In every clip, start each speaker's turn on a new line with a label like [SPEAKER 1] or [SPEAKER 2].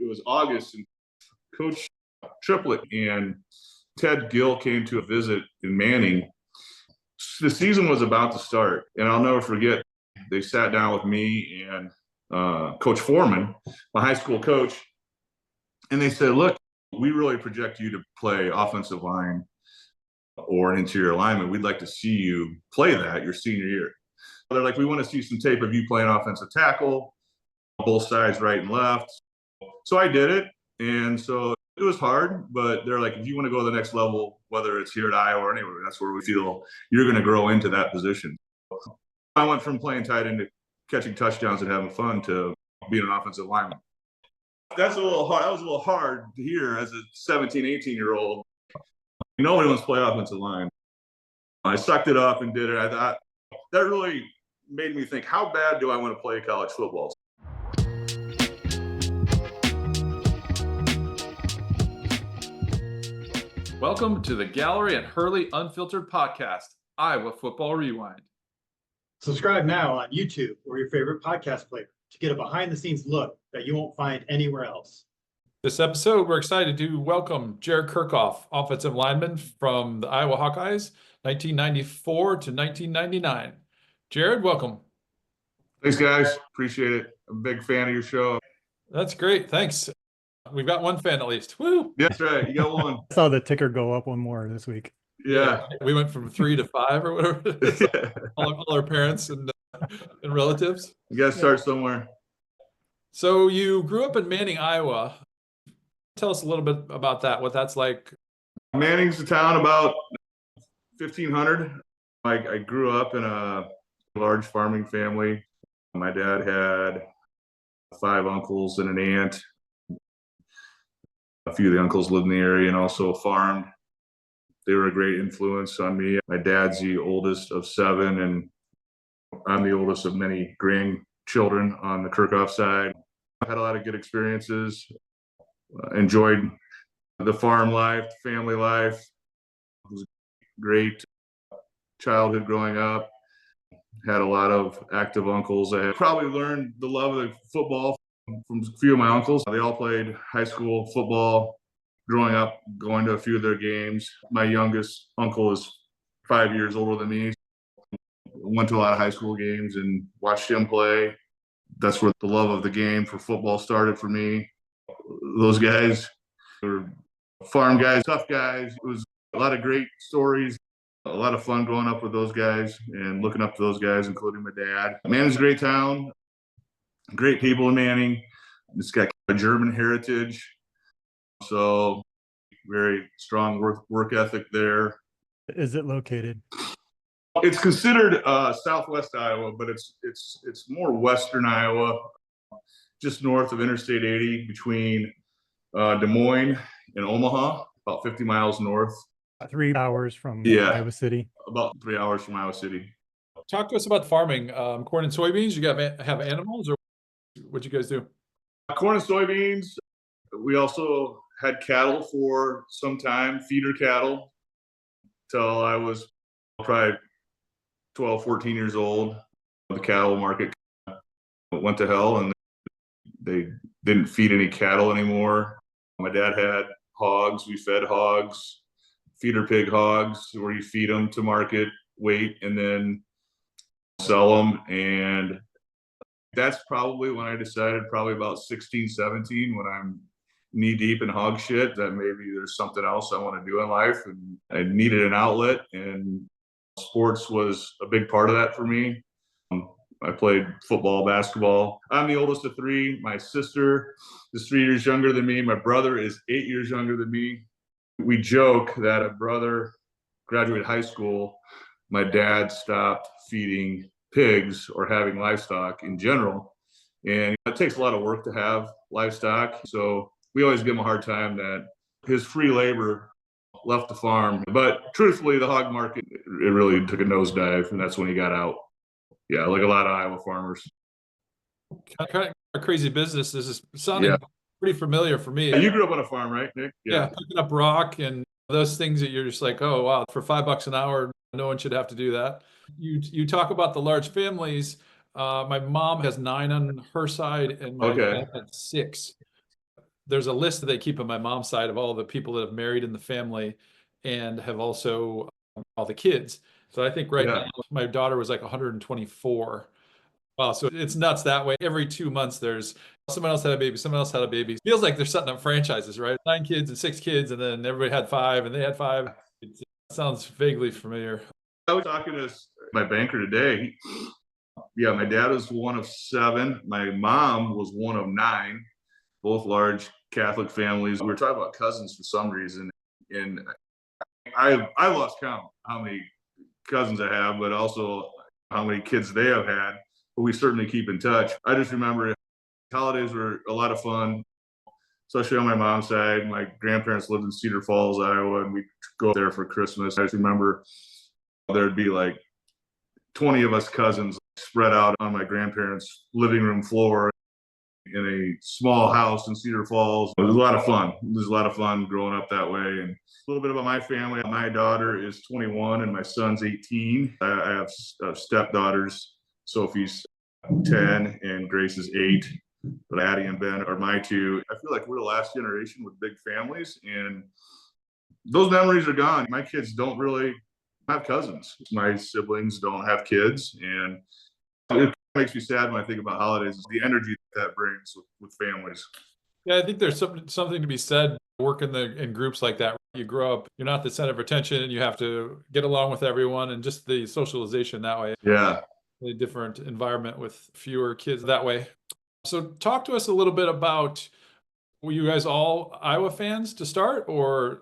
[SPEAKER 1] was August, and Coach Triplett and Ted Gill came to a visit in Manning. The season was about to start, and I'll never forget, they sat down with me and Coach Foreman, my high school coach, and they said, look, we really project you to play offensive line or an interior lineman. We'd like to see you play that your senior year. They're like, we want to see some tape of you playing offensive tackle, both sides, right and left. So I did it. And so it was hard, but they're like, if you want to go to the next level, whether it's here at Iowa or anywhere, that's where we feel you're going to grow into that position. I went from playing tight end to catching touchdowns and having fun to being an offensive lineman. That's a little hard. That was a little hard to hear as a 17, 18-year-old. Nobody wants to play offensive line. I sucked it up and did it. I thought that really made me think, how bad do I want to play college football?
[SPEAKER 2] Welcome to the Gallery at Hurley Unfiltered podcast, Iowa Football Rewind.
[SPEAKER 3] Subscribe now on YouTube or your favorite podcast player to get a behind-the-scenes look that you won't find anywhere else.
[SPEAKER 2] This episode, we're excited to welcome Jared Kerkhoff, offensive lineman from the Iowa Hawkeyes, 1994 to 1999. Jared, welcome.
[SPEAKER 1] Thanks, guys. Appreciate it. I'm a big fan of your show.
[SPEAKER 2] That's great. Thanks. We've got one fan at least. Woo!
[SPEAKER 1] Yeah, that's right. You got one.
[SPEAKER 4] I saw the ticker go up one more this week.
[SPEAKER 1] Yeah.
[SPEAKER 2] We went from 3 to 5 or whatever it is.
[SPEAKER 1] Yeah.
[SPEAKER 2] All our parents and relatives.
[SPEAKER 1] You got to start somewhere.
[SPEAKER 2] So you grew up in Manning, Iowa. Tell us a little bit about that, what that's like.
[SPEAKER 1] Manning's a town about 1,500. I grew up in a large farming family. My dad had 5 uncles and an aunt. A few of the uncles lived in the area and also farmed. They were a great influence on me. My dad's the oldest of 7, and I'm the oldest of many grandchildren on the Kerkhoff side. I had a lot of good experiences. Enjoyed the farm life, family life. It was a great childhood growing up. Had a lot of active uncles. I probably learned the love of football from a few of my uncles. They all played high school football growing up, going to a few of their games. My youngest uncle is 5 years older than me. Went to a lot of high school games and watched him play. That's where the love of the game for football started for me. Those guys were farm guys, tough guys. It was a lot of great stories, a lot of fun growing up with those guys and looking up to those guys, including my dad. Manning's a great town, great people in Manning. It's got a German heritage, so very strong work ethic there.
[SPEAKER 4] Is it located?
[SPEAKER 1] It's considered southwest Iowa, but it's more western Iowa, just north of Interstate 80 between Des Moines and Omaha, about 50 miles north.
[SPEAKER 4] 3 hours from Iowa City.
[SPEAKER 1] About 3 hours from Iowa City.
[SPEAKER 2] Talk to us about farming. Corn and soybeans. You have animals, or what you guys do?
[SPEAKER 1] Corn and soybeans. We also had cattle for some time, feeder cattle, till I was probably 12, 14 years old. The cattle market went to hell, and they didn't feed any cattle anymore. My dad had hogs. We fed hogs, feeder pig hogs, where you feed them to market weight and then sell them. And that's probably when I decided, probably about 16, 17, when I'm knee deep in hog shit, that maybe there's something else I want to do in life. And I needed an outlet, and sports was a big part of that for me. I played football, basketball. I'm the oldest of 3. My sister is 3 years younger than me. My brother is 8 years younger than me. We joke that a brother graduated high school, my dad stopped feeding pigs or having livestock in general. And it takes a lot of work to have livestock. So we always give him a hard time that his free labor left the farm. But truthfully, the hog market, it really took a nosedive, and that's when he got out. Yeah, like a lot of Iowa farmers.
[SPEAKER 2] Kind of a crazy business. This is sounding pretty familiar for me.
[SPEAKER 1] You grew up on a farm, right, Nick?
[SPEAKER 2] Yeah, picking up rock and those things that you're just like, oh, wow, for $5 an hour, no one should have to do that. You talk about the large families. My mom has 9 on her side, and my dad had 6. there's a list that they keep on my mom's side of all the people that have married in the family and have also all the kids. So I think right now my daughter was like 124. Wow, so it's nuts that way. Every 2 months, there's someone else had a baby, someone else had a baby. Feels like they're setting up franchises, right? 9 kids and 6 kids, and then everybody had 5, and they had 5. It sounds vaguely familiar.
[SPEAKER 1] I was talking to my banker today. Yeah, my dad was one of 7. My mom was one of 9, both large Catholic families. We were talking about cousins for some reason, and I lost count how many cousins I have, but also how many kids they have had. But we certainly keep in touch. I just remember holidays were a lot of fun, especially on my mom's side. My grandparents lived in Cedar Falls, Iowa, and we'd go there for Christmas. I just remember there'd be like 20 of us cousins spread out on my grandparents' living room floor in a small house in Cedar Falls. It was a lot of fun. It was a lot of fun growing up that way. And a little bit about my family. My daughter is 21 and my son's 18. I have stepdaughters. Sophie's 10 and Grace is 8. But Addie and Ben are my 2. I feel like we're the last generation with big families, and those memories are gone. My kids don't really have cousins. My siblings don't have kids, and it makes me sad when I think about holidays, the energy that brings with families.
[SPEAKER 2] Yeah, I think there's something to be said working in groups like that. You grow up, you're not the center of attention, and you have to get along with everyone, and just the socialization that way.
[SPEAKER 1] Yeah.
[SPEAKER 2] A different environment with fewer kids that way. So talk to us a little bit about, were you guys all Iowa fans to start, or?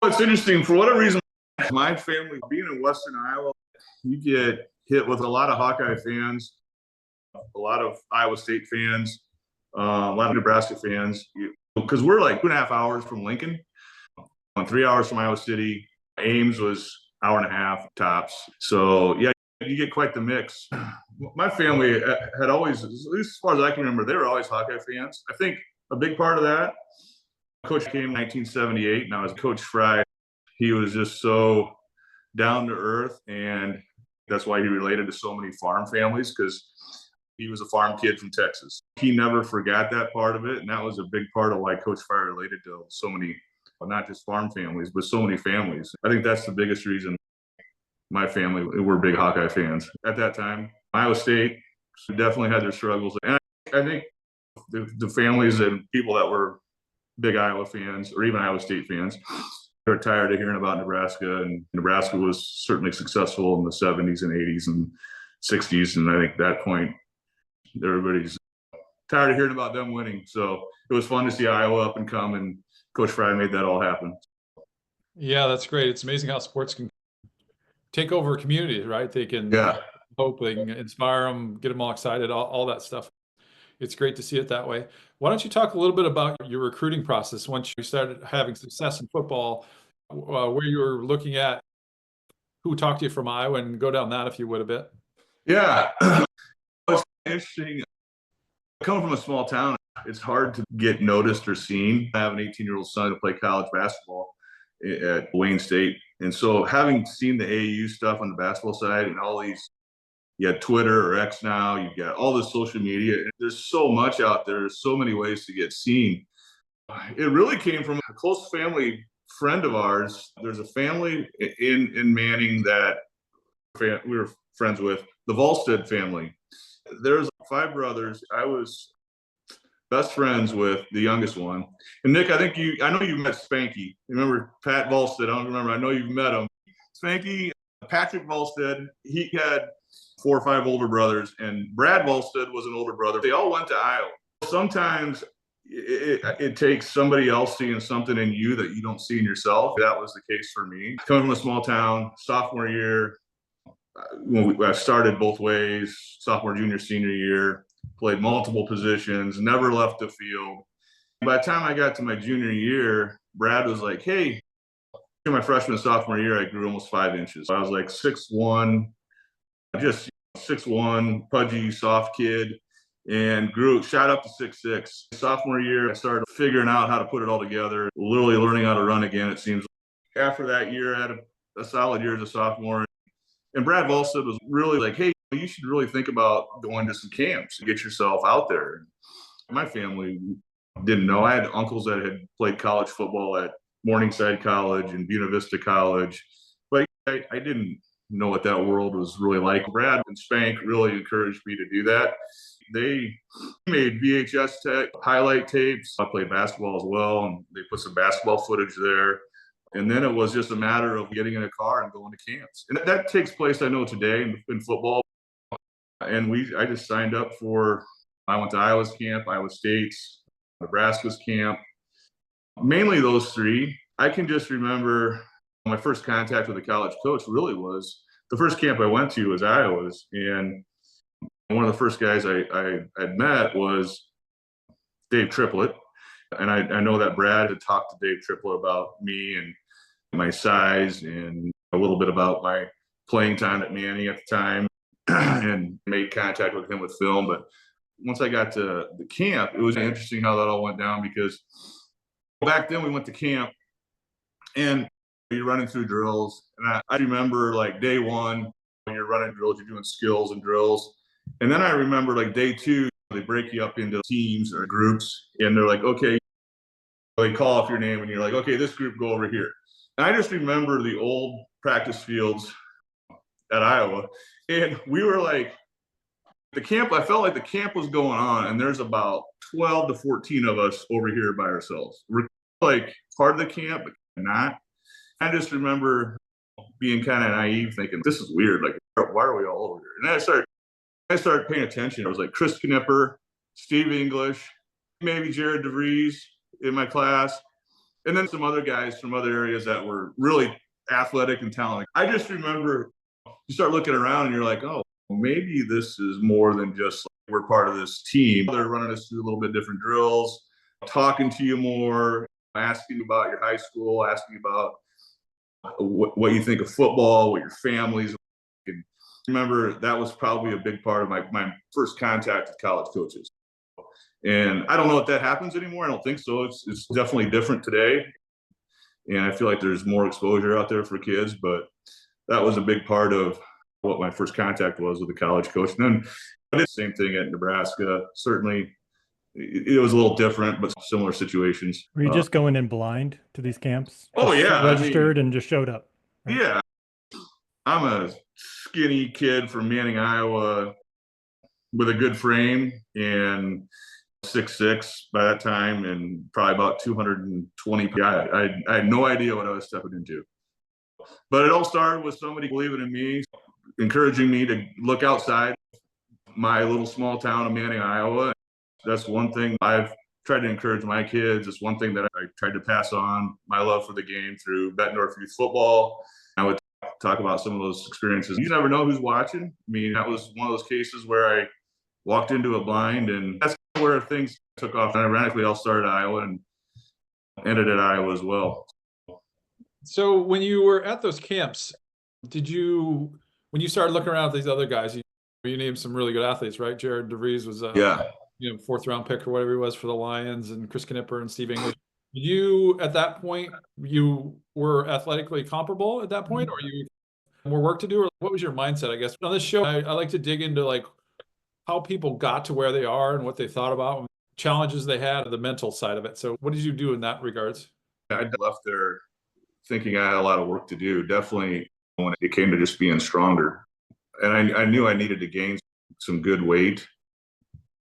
[SPEAKER 1] It's interesting. For whatever reason, my family, being in Western Iowa, you get hit with a lot of Hawkeye fans, a lot of Iowa State fans, a lot of Nebraska fans, because we're like 2.5 hours from Lincoln, 3 hours from Iowa City. Ames was 1.5 hours tops. So yeah, you get quite the mix. My family had always, at least as far as I can remember, they were always Hawkeye fans. I think a big part of that, Coach came in 1978, and I was Coach Fry. He was just so down to earth, and that's why he related to so many farm families, because he was a farm kid from Texas. He never forgot that part of it, and that was a big part of why Coach Fry related to so many, well, not just farm families, but so many families. I think that's the biggest reason my family were big Hawkeye fans at that time. Iowa State definitely had their struggles, and I think the families and people that were big Iowa fans or even Iowa State fans, they're tired of hearing about Nebraska, and Nebraska was certainly successful in the 70s and 80s and 60s, and I think at that point everybody's tired of hearing about them winning. So it was fun to see Iowa up and come, and Coach Fry made that all happen.
[SPEAKER 2] Yeah, that's great. It's amazing how sports can take over communities, right? They can hope, they can inspire them, get them all excited, all that stuff. It's great to see it that way. Why don't you talk a little bit about your recruiting process once you started having success in football, where you were looking at who talked to you from Iowa, and go down that if you would a bit.
[SPEAKER 1] Yeah, it's interesting. Coming from a small town, it's hard to get noticed or seen. I have an 18-year-old son who played college basketball at Wayne State. And so having seen the AAU stuff on the basketball side and all these, you got Twitter or X now, you've got all this social media. There's so much out there. There's so many ways to get seen. It really came from a close family friend of ours. There's a family in Manning that we were friends with, the Volstead family. There's 5 brothers. I was best friends with the youngest one. And Nick, I know you met Spanky. You remember Pat Volstead? I don't remember. I know you've met him. Spanky, Patrick Volstead, he had 4 or 5 older brothers, and Brad Volstead was an older brother. They all went to Iowa. Sometimes it takes somebody else seeing something in you that you don't see in yourself. That was the case for me. Coming from a small town, sophomore year, I started both ways, sophomore, junior, senior year, played multiple positions, never left the field. By the time I got to my junior year, Brad was like, hey, in my freshman and sophomore year, I grew almost 5 inches. I was like 6'1", just 6'1", pudgy, soft kid, and shot up to 6'6". Sophomore year, I started figuring out how to put it all together, literally learning how to run again, it seems. After that year, I had a solid year as a sophomore. And Brad Volstead was really like, hey, you should really think about going to some camps and get yourself out there. And my family, didn't know. I had uncles that had played college football at Morningside College and Buena Vista College, but I didn't know what that world was really like. Brad and Spank really encouraged me to do that. They made VHS highlight tapes. I played basketball as well, and they put some basketball footage there. And then it was just a matter of getting in a car and going to camps. And that takes place, I know, today in football. And I just signed up I went to Iowa's camp, Iowa State's, Nebraska's camp, mainly those three. I can just remember my first contact with a college coach really was the first camp I went to was Iowa's. And one of the first guys I had met was Dave Triplett. And I know that Brad had talked to Dave Triplett about me and my size and a little bit about my playing time at Manning at the time and made contact with him with film. But once I got to the camp, it was interesting how that all went down, because back then we went to camp and you're running through drills. And I remember like day one, when you're running drills, you're doing skills and drills. And then I remember like day two, they break you up into teams or groups, and they're like, okay, they call off your name and you're like, okay, this group go over here. And I just remember the old practice fields at Iowa. And we were like, the camp, I felt like the camp was going on, and there's about 12 to 14 of us over here by ourselves. We're like part of the camp, but not. I just remember being kind of naive, thinking, this is weird. Like, why are we all over here? And then I started paying attention. It was like Chris Knipper, Steve English, maybe Jared DeVries in my class, and then some other guys from other areas that were really athletic and talented. I just remember you start looking around and you're like, oh, maybe this is more than just like we're part of this team. They're running us through a little bit different drills, talking to you more, asking about your high school, asking about what you think of football, what your family's. And remember, that was probably a big part of my first contact with college coaches. And I don't know if that happens anymore. I don't think so. It's definitely different today. And I feel like there's more exposure out there for kids, but that was a big part of what my first contact was with a college coach. And then I did the same thing at Nebraska. Certainly it was a little different, but similar situations.
[SPEAKER 4] Were you just going in blind to these camps?
[SPEAKER 1] Oh,
[SPEAKER 4] Just
[SPEAKER 1] yeah.
[SPEAKER 4] registered and just showed up? Right?
[SPEAKER 1] Yeah. I'm a skinny kid from Manning, Iowa, with a good frame and 6'6" by that time, and probably about 220. I had no idea what I was stepping into. But it all started with somebody believing in me, encouraging me to look outside my little small town of Manning, Iowa. That's one thing I've tried to encourage my kids. It's one thing that I tried to pass on, my love for the game, through Bettendorf Youth Football. I would talk about some of those experiences. You never know who's watching. I mean, that was one of those cases where I walked into it blind, and that's where things took off. And ironically, I'll start at Iowa and ended at Iowa as well.
[SPEAKER 2] So when you were at those camps, when you started looking around at these other guys, you named some really good athletes, right? Jared DeVries was
[SPEAKER 1] Yeah.
[SPEAKER 2] Fourth round pick or whatever he was for the Lions, and Chris Knipper and Steve English. You, at that point, you were athletically comparable at that point, or you more work to do, or what was your mindset? I guess on this show, I like to dig into like how people got to where they are and what they thought about, challenges they had, the mental side of it. So what did you do in that regards?
[SPEAKER 1] I left there thinking I had a lot of work to do, definitely when it came to just being stronger. And I knew I needed to gain some good weight.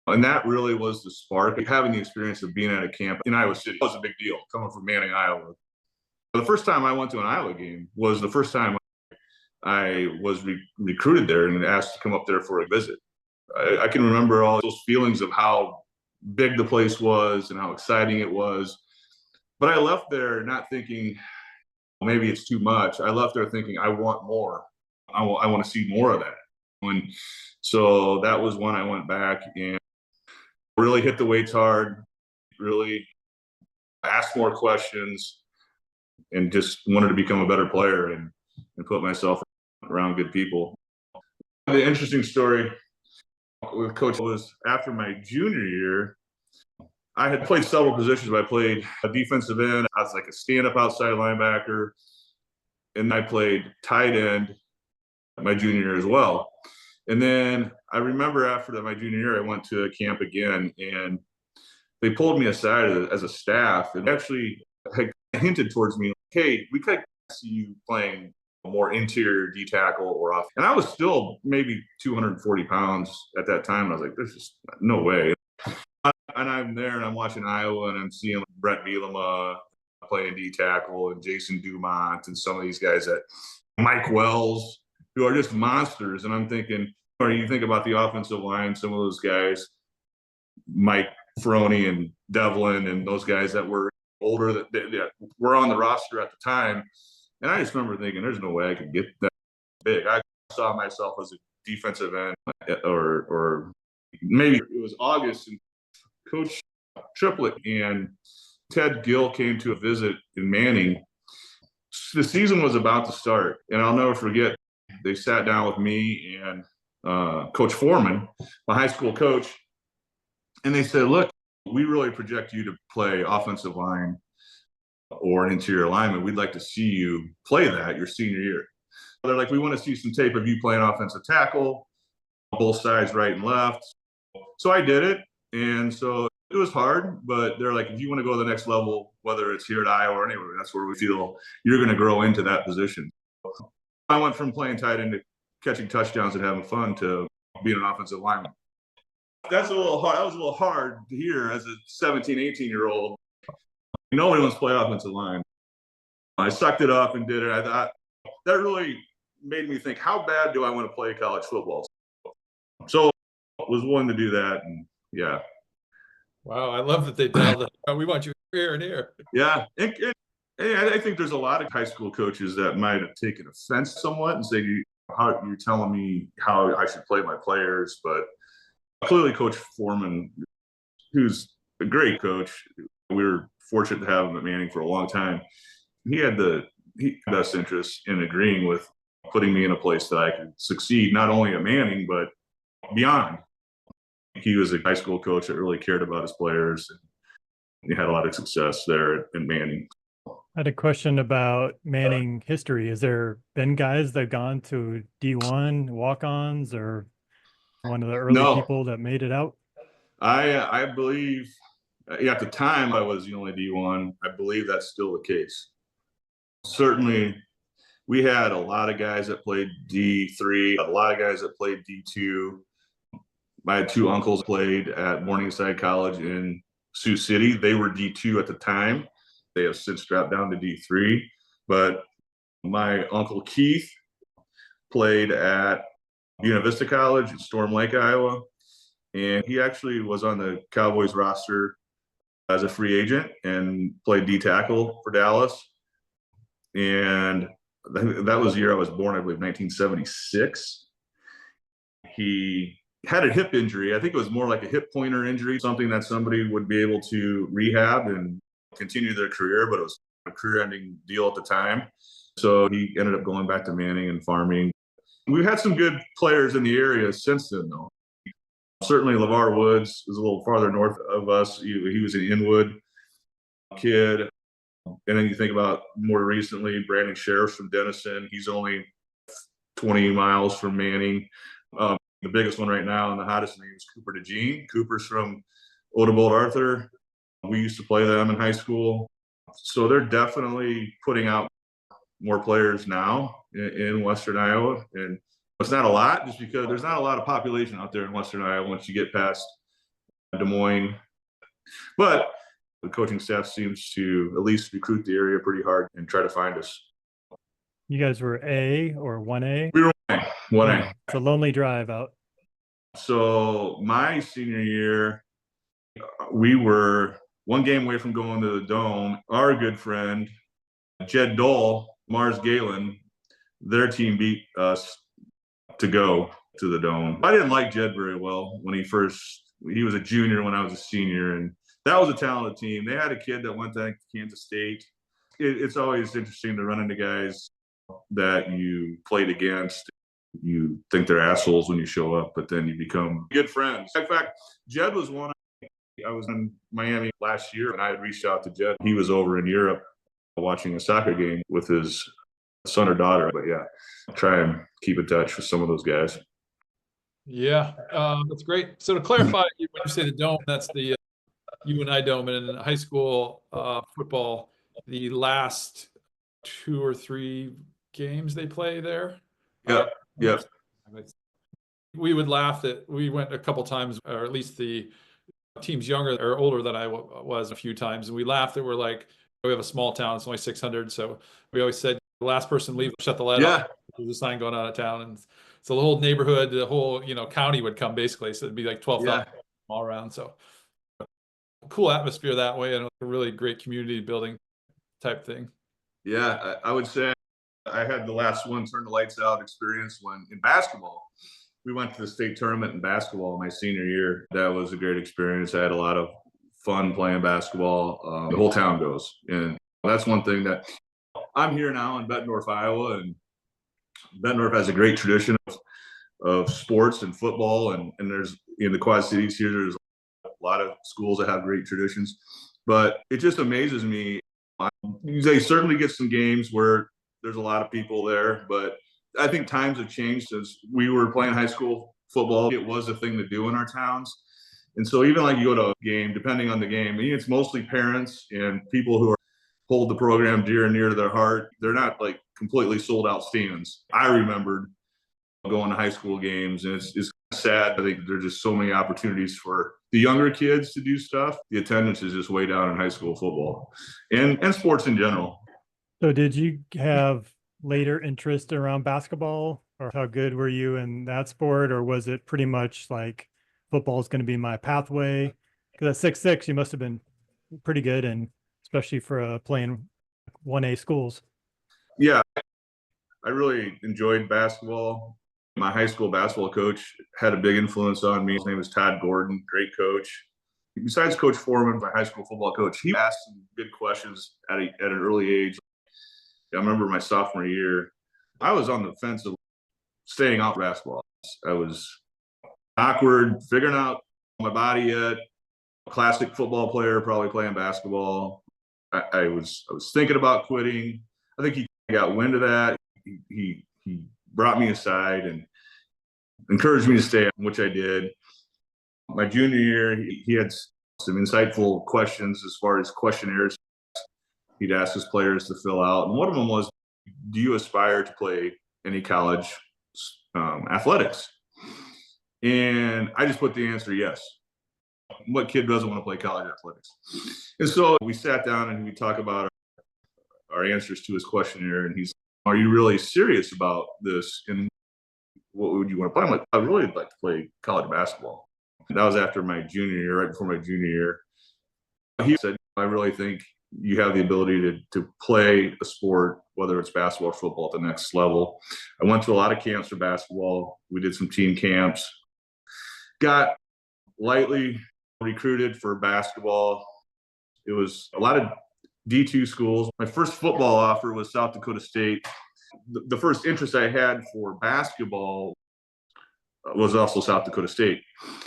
[SPEAKER 1] And that really was the spark. Having the experience of being at a camp in Iowa City was a big deal, coming from Manning, Iowa. The first time I went to an Iowa game was the first time I was recruited there and asked to come up there for a visit. I can remember all those feelings of how big the place was and how exciting it was. But I left there not thinking, maybe it's too much. I left there thinking, I want more. I want to see more of that. And so that was when I went back and really hit the weights hard, really asked more questions, and just wanted to become a better player and put myself around good people. The interesting story with Coach was after my junior year, I had played several positions. I played a defensive end. I was like a stand-up outside linebacker. And I played tight end my junior year as well. And then I remember after my junior year, I went to a camp again, and they pulled me aside as a staff and actually had hinted towards me, hey, we could see you playing more interior D tackle or off. And I was still maybe 240 pounds at that time. And I was like, there's just no way. And I'm there and I'm watching Iowa and I'm seeing Brett Bielema playing D tackle and Jason Dumont and some of these guys that Mike Wells, who are just monsters. And I'm thinking, or you think about the offensive line, some of those guys, Mike Ferentz and Devlin and those guys that were older that were on the roster at the time. And I just remember thinking, there's no way I could get that big. I saw myself as a defensive end, or maybe it was August, and Coach Triplett and Ted Gill came to a visit in Manning. The season was about to start, and I'll never forget, they sat down with me and Coach Foreman, my high school coach, and they said, look, we really project you to play offensive line or an interior lineman. We'd like to see you play that your senior year. They're like, we want to see some tape of you playing offensive tackle, both sides, right and left. So I did it. And so it was hard, but they're like, if you want to go to the next level, whether it's here at Iowa or anywhere, that's where we feel you're going to grow into that position. I went from playing tight end to catching touchdowns and having fun to being an offensive lineman. That's a little hard. That was a little hard to hear as a 17, 18-year-old. Nobody wants to play offensive line. I sucked it up and did it. I thought that really made me think, how bad do I want to play college football? So I was willing to do that, and yeah.
[SPEAKER 2] Wow, I love that they dialed it. We want you here and here.
[SPEAKER 1] Yeah, I think there's a lot of high school coaches that might have taken offense somewhat and say, how you're telling me how I should play my players, but clearly Coach Foreman, who's a great coach, we were fortunate to have him at Manning for a long time. He had the best interest in agreeing with putting me in a place that I could succeed, not only at Manning, but beyond. He was a high school coach that really cared about his players, and he had a lot of success there in Manning.
[SPEAKER 4] I had a question about Manning history. Has there been guys that have gone to D1 walk-ons or one of the early people that made it out?
[SPEAKER 1] I believe at the time I was the only D1. I believe that's still the case. Certainly, we had a lot of guys that played D3, a lot of guys that played D2. I had two uncles played at Morningside College in Sioux City. They were D2 at the time. They have since dropped down to D3. But my uncle Keith played at Buena Vista College in Storm Lake, Iowa. And he actually was on the Cowboys roster as a free agent and played D tackle for Dallas. And that was the year I was born, I believe, 1976. He had a hip injury. I think it was more like a hip pointer injury, something that somebody would be able to rehab and continue their career, but it was a career-ending deal at the time. So he ended up going back to Manning and farming. We've had some good players in the area since then, though. Certainly LeVar Woods was a little farther north of us. He was an Inwood kid. And then you think about more recently, Brandon Sheriff from Denison. He's only 20 miles from Manning. The biggest one right now and the hottest name is Cooper DeJean. Cooper's from Odebolt Arthur. We used to play them in high school. So they're definitely putting out more players now in Western Iowa. And it's not a lot, just because there's not a lot of population out there in Western Iowa once you get past Des Moines. But the coaching staff seems to at least recruit the area pretty hard and try to find us.
[SPEAKER 4] You guys were A or 1A?
[SPEAKER 1] We were 1A.
[SPEAKER 4] It's a lonely drive out.
[SPEAKER 1] So my senior year, we were one game away from going to the Dome. Our good friend, Jed Dole, Mars Galen, their team beat us to go to the Dome. I didn't like Jed very well when he was a junior when I was a senior, and that was a talented team. They had a kid that went to Kansas State. It's always interesting to run into guys that you played against. You think they're assholes when you show up, but then you become good friends. In fact, Jed was one. I was in Miami last year, and I had reached out to Jed. He was over in Europe watching a soccer game with his son or daughter. But yeah, try and keep in touch with some of those guys.
[SPEAKER 2] Yeah, that's great. So to clarify, when you say the Dome, that's the you and I don't, but in high school football, the last 2 or 3 games they play there.
[SPEAKER 1] Yep.
[SPEAKER 2] We would laugh that we went a couple times, or at least the teams younger or older than I was a few times, and we laughed that we're like, we have a small town, it's only 600, so we always said the last person leave, shut the light off. There's a sign going out of town, and so the whole neighborhood, the whole county would come basically, so it'd be like 12,000 all around. So cool atmosphere that way, and a really great community building type thing.
[SPEAKER 1] Yeah, I would say I had the last one turn the lights out experience when in basketball. We went to the state tournament in basketball my senior year. That was a great experience. I had a lot of fun playing basketball. The whole town goes. And that's one thing that I'm here now in Bettendorf, Iowa, and Bettendorf has a great tradition of sports and football. And there's in the Quad Cities here, there's a lot of schools that have great traditions. But it just amazes me. They certainly get some games where there's a lot of people there, but I think times have changed since we were playing high school football. It was a thing to do in our towns. And so even like you go to a game, depending on the game, I mean, it's mostly parents and people who hold the program dear and near to their heart. They're not like completely sold out stands. I remembered going to high school games, and it's sad. I think there's just so many opportunities for the younger kids to do stuff. The attendance is just way down in high school football and sports in general.
[SPEAKER 4] So did you have later interest around basketball, or how good were you in that sport? Or was it pretty much like football is going to be my pathway? Because at 6'6", you must have been pretty good, and especially for playing 1A schools.
[SPEAKER 1] Yeah, I really enjoyed basketball. My high school basketball coach had a big influence on me. His name is Todd Gordon, great coach. Besides Coach Foreman, my high school football coach, he asked some good questions at an early age. I remember my sophomore year, I was on the fence of staying off basketball. I was awkward, figuring out my body yet. Classic football player, probably playing basketball. I was thinking about quitting. I think he got wind of that. He brought me aside and encouraged me to stay, which I did. My junior year, he had some insightful questions as far as questionnaires he'd ask his players to fill out. And one of them was, do you aspire to play any college athletics? And I just put the answer yes. What kid doesn't want to play college athletics? And so we sat down and we talked about our answers to his questionnaire. And he's, are you really serious about this? And what would you want to play? I'm like, I'd really like to play college basketball. And that was after my junior year, right before my junior year. He said, I really think you have the ability to play a sport, whether it's basketball or football, at the next level. I went to a lot of camps for basketball. We did some team camps. Got lightly recruited for basketball. It was a lot of D2 schools. My first football offer was South Dakota State. The first interest I had for basketball was also South Dakota State.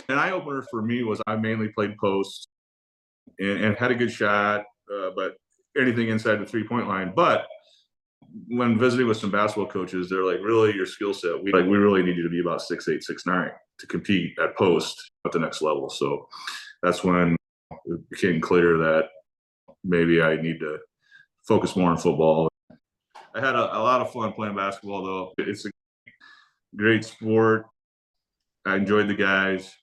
[SPEAKER 1] An eye-opener for me was I mainly played post and had a good shot, but anything inside the three-point line. But when visiting with some basketball coaches, they're like, really, your skill set, we really need you to be about 6'8", 6'9" to compete at post at the next level. So that's when it became clear that maybe I need to focus more on football. I had a lot of fun playing basketball, though. It's a great sport. I enjoyed the guys.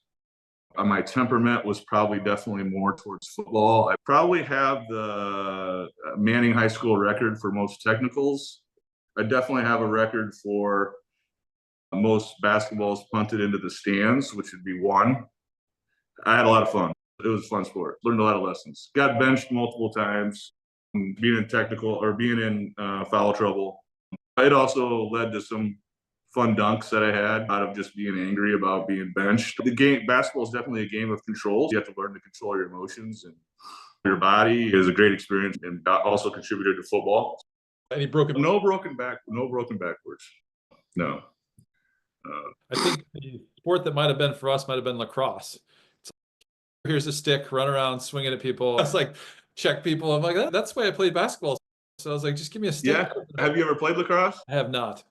[SPEAKER 1] My temperament was probably definitely more towards football. I probably have the Manning High School record for most technicals. I definitely have a record for most basketballs punted into the stands, which would be 1. I had a lot of fun. It was a fun sport. Learned a lot of lessons. Got benched multiple times, being in technical or being in foul trouble. It also led to some fun dunks that I had out of just being angry about being benched. The game, basketball is definitely a game of controls. You have to learn to control your emotions, and your body is a great experience, and also contributed to football.
[SPEAKER 2] Any broken?
[SPEAKER 1] No broken backwards. No.
[SPEAKER 2] I think the sport that might have been for us might have been lacrosse. It's like, here's a stick, run around, swinging at people. I was like, check people. I'm like, that's the way I played basketball. So I was like, just give me a stick.
[SPEAKER 1] Yeah. Have you ever played lacrosse?
[SPEAKER 2] I have not.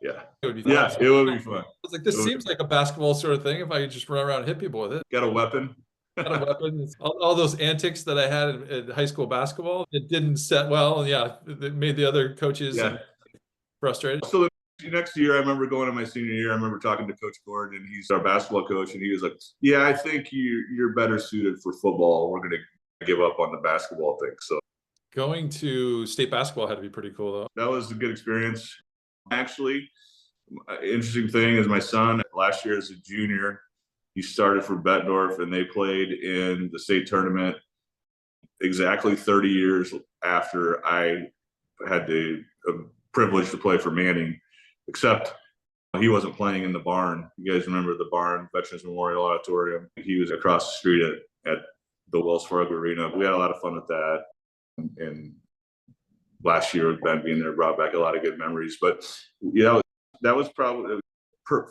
[SPEAKER 1] Yeah.
[SPEAKER 2] It would be fun.
[SPEAKER 1] Yeah, it would be fun.
[SPEAKER 2] I was like, this seems like a basketball sort of thing if I could just run around and hit people with it.
[SPEAKER 1] Got a weapon.
[SPEAKER 2] of weapons, all those antics that I had in high school basketball, it didn't set well. And yeah, it made the other coaches frustrated.
[SPEAKER 1] So the next year, I remember going to my senior year, I remember talking to Coach Gordon, and he's our basketball coach, and he was like, yeah, I think you're better suited for football. We're going to give up on the basketball thing. So
[SPEAKER 2] going to state basketball had to be pretty cool, though.
[SPEAKER 1] that was a good experience. Actually, interesting thing is my son, last year as a junior, he started for Bettendorf, and they played in the state tournament exactly 30 years after I had the privilege to play for Manning, except he wasn't playing in the barn. You guys remember the barn, Veterans Memorial Auditorium? He was across the street at the Wells Fargo Arena. We had a lot of fun with that. And last year, Ben being there brought back a lot of good memories. But yeah, that was probably the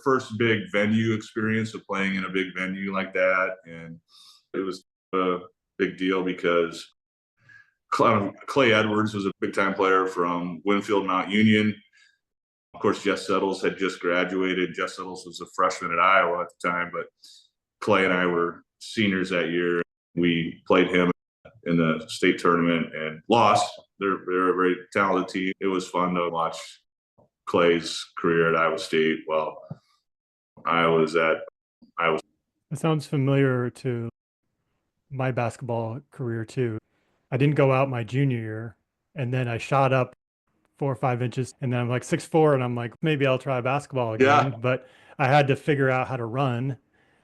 [SPEAKER 1] first big venue experience of playing in a big venue like that. And it was a big deal because Clay Edwards was a big-time player from Winfield Mount Union. Of course, Jess Settles had just graduated. Jess Settles was a freshman at Iowa at the time, but Clay and I were seniors that year. We played him in the state tournament and lost. They're a very talented team. It was fun to watch Clay's career at Iowa State. Well,
[SPEAKER 4] It sounds familiar to my basketball career too. I didn't go out my junior year, and then I shot up 4 or 5 inches, and then I'm like 6'4", and I'm like, maybe I'll try basketball again.
[SPEAKER 1] Yeah.
[SPEAKER 4] But I had to figure out how to run.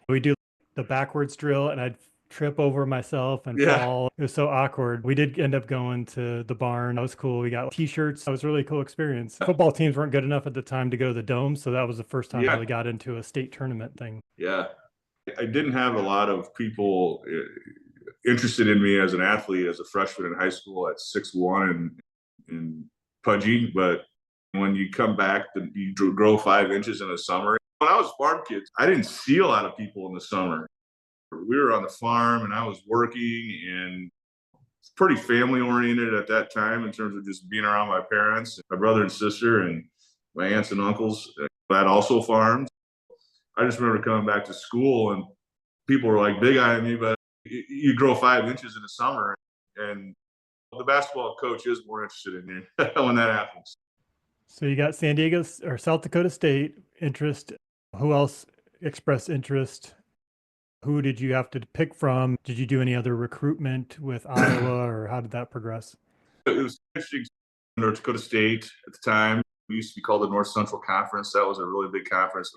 [SPEAKER 4] We do the backwards drill, and I'd trip over myself and fall. It was so awkward. We did end up going to the barn. That was cool. We got t-shirts. That was a really cool experience. Football teams weren't good enough at the time to go to the Dome, so that was the first time I really got into a state tournament thing.
[SPEAKER 1] Yeah. I didn't have a lot of people interested in me as an athlete as a freshman in high school at 6'1" and pudgy, but when you come back, you grow 5 inches in the summer. When I was a farm kid, I didn't see a lot of people in the summer. We were on the farm and I was working, and it's pretty family oriented at that time in terms of just being around my parents, my brother and sister, and my aunts and uncles that also farmed. I just remember coming back to school and people were like big eyeing me, but you grow 5 inches in the summer, and the basketball coach is more interested in you when that happens.
[SPEAKER 4] So you got San Diego or South Dakota State interest. Who else expressed interest? Who did you have to pick from? Did you do any other recruitment with Iowa, or how did that progress?
[SPEAKER 1] It was interesting. North Dakota State at the time, we used to be called the North Central Conference. That was a really big conference.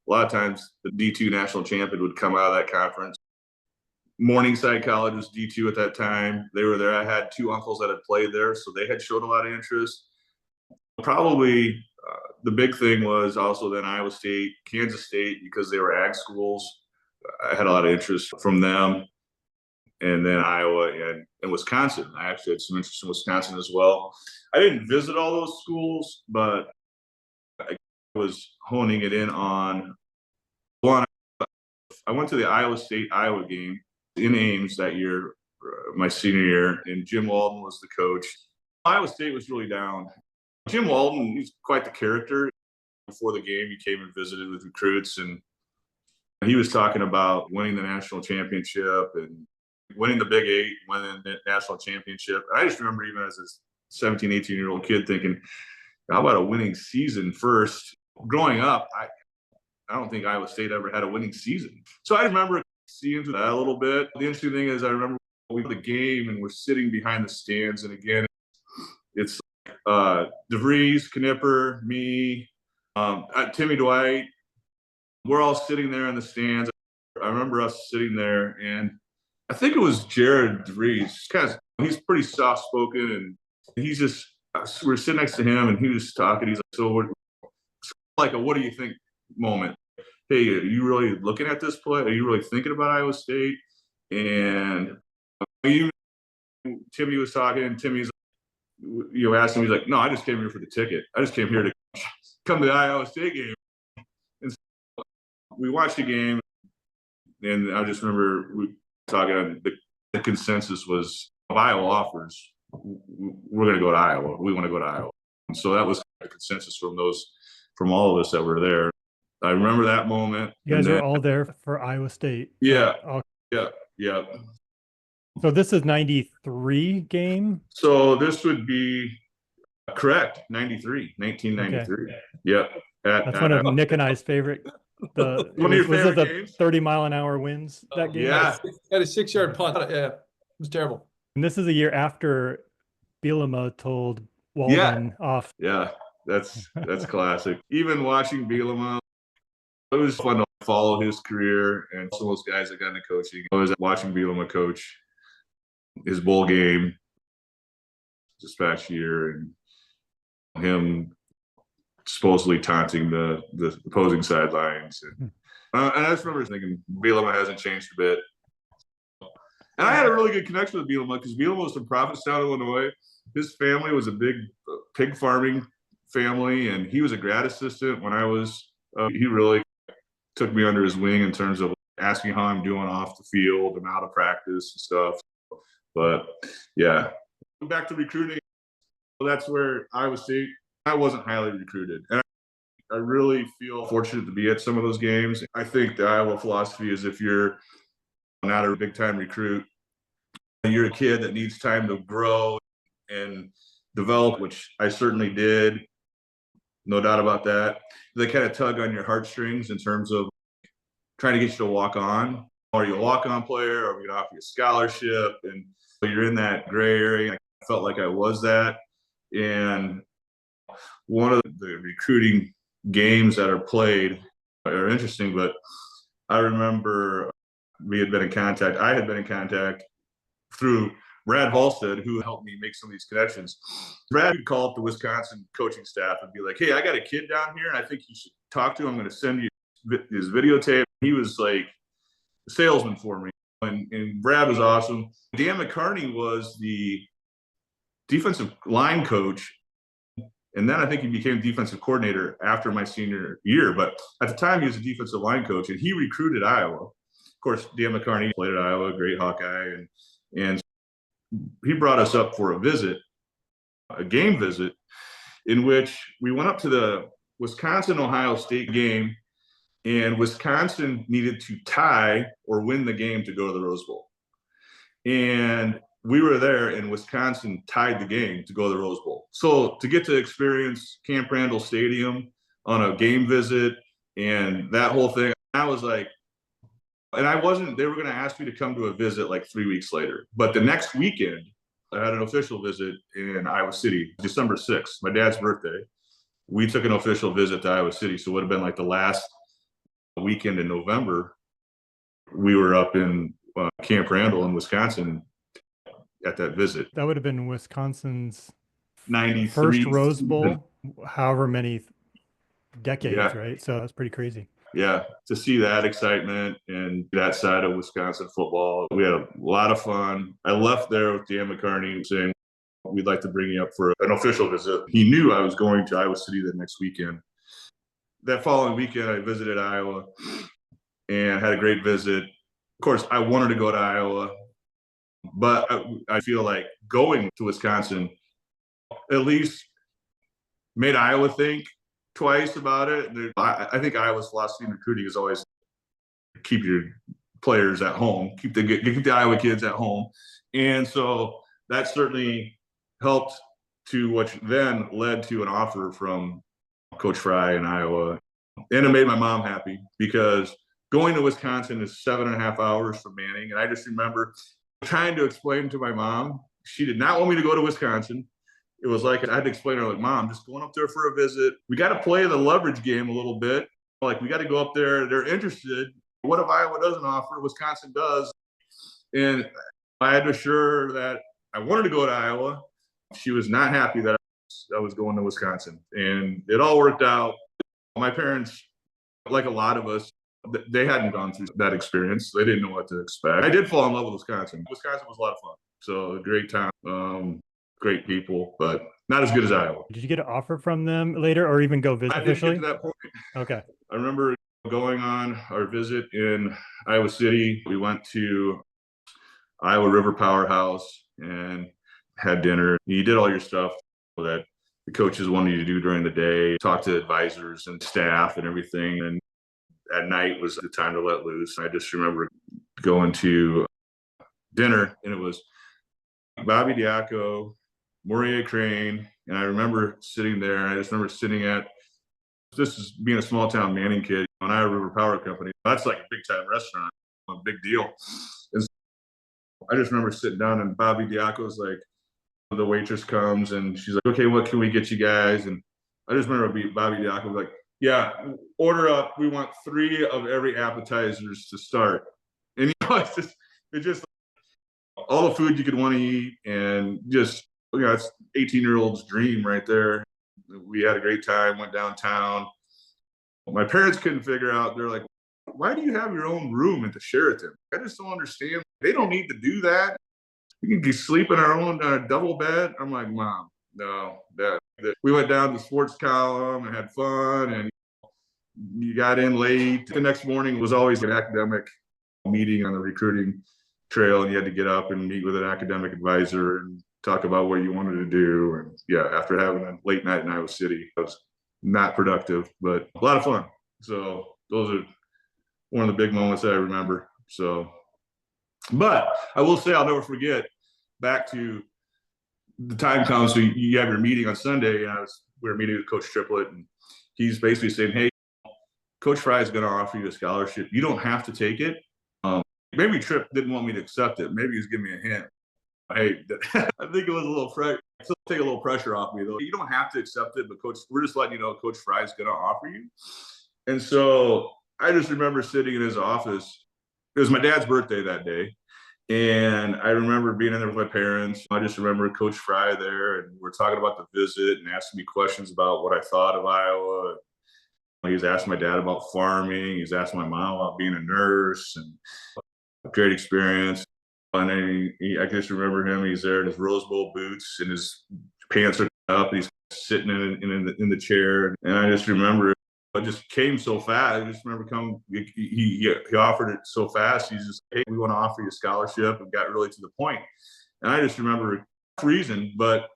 [SPEAKER 1] A lot of times the D2 national champion would come out of that conference. Morningside College was D2 at that time. They were there. I had 2 uncles that had played there, so they had showed a lot of interest. Probably the big thing was also then Iowa State, Kansas State, because they were ag schools. I had a lot of interest from them. And then Iowa and Wisconsin. I actually had some interest in Wisconsin as well. I didn't visit all those schools, but I was honing it in on one. I went to the Iowa State-Iowa game in Ames that year, my senior year, and Jim Walden was the coach. Iowa State was really down. Jim Walden, he's quite the character. Before the game, he came and visited with recruits, and he was talking about winning the national championship and winning the Big 8, winning the national championship. And I just remember even as a 17, 18-year-old kid thinking, how about a winning season first? Growing up, I don't think Iowa State ever had a winning season. So I remember seeing that a little bit. The interesting thing is I remember we won the game and we're sitting behind the stands. And again, it's DeVries, Knipper, me, Timmy Dwight. We're all sitting there in the stands. I remember us sitting there, and I think it was Jared DeVries. He's pretty soft-spoken, and he's just, we were sitting next to him, and he was talking. He's like, so like a what do you think moment. Hey, are you really looking at this play? Are you really thinking about Iowa State? And Timmy was talking, and Timmy's, asked him, he's like, no, I just came here for the ticket. I just came here to come to the Iowa State game. And so we watched the game, and I just remember we talking, the consensus was, if Iowa offers, we're going to go to Iowa. We want to go to Iowa. And so that was the consensus from all of us that were there. I remember that moment.
[SPEAKER 4] You guys were all there for Iowa State.
[SPEAKER 1] Yeah. Yeah. Yeah.
[SPEAKER 4] So this is 93 game.
[SPEAKER 1] So this would be correct. 1993.
[SPEAKER 4] Okay.
[SPEAKER 1] Yep.
[SPEAKER 4] That's one of Nick and I's favorite.
[SPEAKER 1] One of your
[SPEAKER 4] Was it
[SPEAKER 1] favorite
[SPEAKER 4] the
[SPEAKER 1] games?
[SPEAKER 4] 30-mile-an-hour winds that game?
[SPEAKER 1] Yeah.
[SPEAKER 2] Had a 6-yard punt. Yeah, it was terrible.
[SPEAKER 4] And this is a year after Bielema told Walden off.
[SPEAKER 1] Yeah. That's classic. Even watching Bielema, it was fun to follow his career and some of those guys that got into coaching. I was watching Bielema coach his bowl game this past year and him supposedly taunting the opposing sidelines. And I just remember thinking Bielema hasn't changed a bit. And I had a really good connection with Bielema because Bielema was from Provincetown, Illinois. His family was a big pig farming family, and he was a grad assistant when I was he really took me under his wing in terms of asking how I'm doing off the field and out of practice and stuff. But yeah, back to recruiting. That's where Iowa State, I wasn't highly recruited. And I really feel fortunate to be at some of those games. I think the Iowa philosophy is if you're not a big time recruit, you're a kid that needs time to grow and develop, which I certainly did. No doubt about that. They kind of tug on your heartstrings in terms of trying to get you to walk on. Are you a walk-on player? Are we going to offer you a scholarship? And so you're in that gray area. I felt like I was that. And one of the recruiting games that are played are interesting, but I remember I had been in contact through Brad Halstead, who helped me make some of these connections. Brad would call up the Wisconsin coaching staff and be like, hey, I got a kid down here and I think you should talk to him. I'm going to send you his videotape. He was like a salesman for me. And Brad was awesome. Dan McCarney was the defensive line coach. And then I think he became defensive coordinator after my senior year. But at the time, he was a defensive line coach, and he recruited Iowa. Of course, Dan McCarney played at Iowa, great Hawkeye. And he brought us up for a game visit, in which we went up to the Wisconsin-Ohio State game, and Wisconsin needed to tie or win the game to go to the Rose Bowl. And we were there, and Wisconsin tied the game to go to the Rose Bowl. So to get to experience Camp Randall Stadium on a game visit and that whole thing, I was like, and they were going to ask me to come to a visit like 3 weeks later. But the next weekend, I had an official visit in Iowa City, December 6th, my dad's birthday. We took an official visit to Iowa City. So it would have been like the last weekend in November. We were up in Camp Randall in Wisconsin at that visit.
[SPEAKER 4] That would have been Wisconsin's
[SPEAKER 1] 93
[SPEAKER 4] first Rose Bowl, however many decades,
[SPEAKER 1] Yeah.
[SPEAKER 4] right? So that's pretty crazy.
[SPEAKER 1] Yeah, to see that excitement and that side of Wisconsin football, we had a lot of fun. I left there with Dan McCarney saying, we'd like to bring you up for an official visit. He knew I was going to Iowa City the next weekend. That following weekend, I visited Iowa and had a great visit. Of course, I wanted to go to Iowa, but I feel like going to Wisconsin at least made Iowa think twice about it. I think Iowa's philosophy in recruiting is always keep your players at home, keep the Iowa kids at home. And so that certainly helped to what then led to an offer from Coach Fry in Iowa. And it made my mom happy because going to Wisconsin is 7.5 hours from Manning. And I just remember trying to explain to my mom, she did not want me to go to Wisconsin. It was like I had to explain to her, like, Mom, just going up there for a visit. We got to play the leverage game a little bit. Like, we got to go up there. They're interested. What if Iowa doesn't offer? Wisconsin does. And I had to assure her that I wanted to go to Iowa. She was not happy that I was going to Wisconsin. And it all worked out. My parents, like a lot of us, they hadn't gone through that experience. They didn't know what to expect. I did fall in love with Wisconsin. Wisconsin was a lot of fun. So a great time. Great people, but not as good as Iowa.
[SPEAKER 4] Did you get an offer from them later or even go visit
[SPEAKER 1] I didn't
[SPEAKER 4] officially?
[SPEAKER 1] get to that point.
[SPEAKER 4] Okay.
[SPEAKER 1] I remember going on our visit in Iowa City. We went to Iowa River Powerhouse and had dinner. You did all your stuff that the coaches wanted you to do during the day, talk to advisors and staff and everything. And at night was the time to let loose. I just remember going to dinner, and it was Bobby Diaco, Maury Crane, and I remember sitting there. And I just remember sitting at, this is being a small town Manning kid on Iowa River Power Company. That's like a big time restaurant, a big deal. And so I just remember sitting down, and Bobby Diaco's like, the waitress comes and she's like, okay, what can we get you guys? And I just remember Bobby Diaco was like, yeah, order up. We want 3 of every appetizers to start. And it's just all the food you could want to eat, and just, it's 18-year-old's dream right there. We had a great time, went downtown. My parents couldn't figure out, they're like, why do you have your own room at the Sheraton? I just don't understand. They don't need to do that. We can be sleeping our own double bed. I'm like, Mom, no, that. We went down to the sports column and had fun, and you got in late. The next morning was always an academic meeting on the recruiting trail, and you had to get up and meet with an academic advisor and talk about what you wanted to do. And yeah, after having a late night in Iowa City, it was not productive, but a lot of fun. So those are one of the big moments that I remember. So, but I will say, I'll never forget, back to the time comes, so you have your meeting on Sunday, and we were meeting with Coach Triplett, and he's basically saying, hey, Coach Fry is going to offer you a scholarship. You don't have to take it. Maybe Tripp didn't want me to accept it. Maybe he was giving me a hint. Hey, I think it was a little pressure. Still take a little pressure off me, though. You don't have to accept it, but Coach, we're just letting you know Coach Fry is going to offer you. And so I just remember sitting in his office. It was my dad's birthday that day, and I remember being in there with my parents. I just remember Coach Fry there, and we're talking about the visit and asking me questions about what I thought of Iowa. He was asking my dad about farming. He was asking my mom about being a nurse, and great experience. And then I just remember him. He's there in his Rose Bowl boots, and his pants are up. And he's sitting in the chair, and I just remember it just came so fast. I just remember he offered it so fast. He's just, hey, we want to offer you a scholarship, and got really to the point. And I just remember freezing, but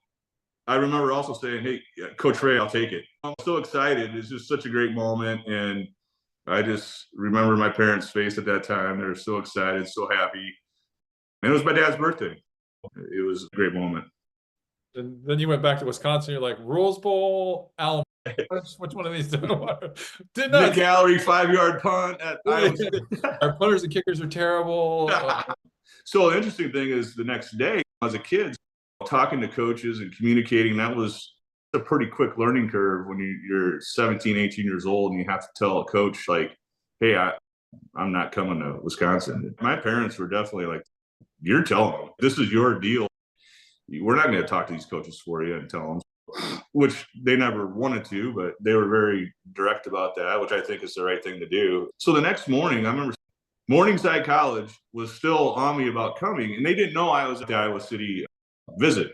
[SPEAKER 1] I remember also saying, hey, Coach Ray, I'll take it. I'm so excited. It's just such a great moment. And I just remember my parents' face at that time. They were so excited, so happy. And it was my dad's birthday. It was a great moment.
[SPEAKER 2] And then you went back to Wisconsin. You're like, Rose Bowl, Alabama. Which one of these did
[SPEAKER 1] Nick Gallery 5-yard punt at Iowa State.
[SPEAKER 2] Our punters and kickers are terrible.
[SPEAKER 1] So the interesting thing is, the next day, as a kid, talking to coaches and communicating, that was a pretty quick learning curve when you're 17, 18 years old, and you have to tell a coach, like, hey, I'm not coming to Wisconsin. My parents were definitely like, you're telling them, this is your deal. We're not going to talk to these coaches for you and tell them, which they never wanted to, but they were very direct about that, which I think is the right thing to do. So the next morning, I remember Morningside College was still on me about coming, and they didn't know I was at the Iowa City visit.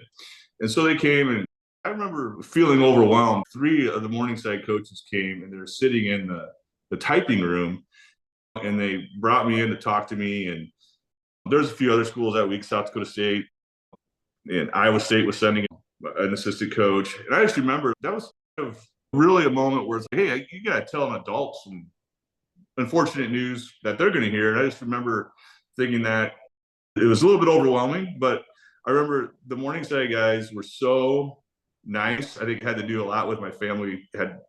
[SPEAKER 1] And so they came, and I remember feeling overwhelmed. 3 of the Morningside coaches came, and they were sitting in the typing room, and they brought me in to talk to me. And there's a few other schools that week, South Dakota State, and Iowa State was sending an assistant coach. And I just remember that was kind of really a moment where it's like, hey, you got to tell an adult some unfortunate news that they're going to hear. And I just remember thinking that it was a little bit overwhelming, but I remember the Morningside guys were so nice. I think it had to do a lot with my family, had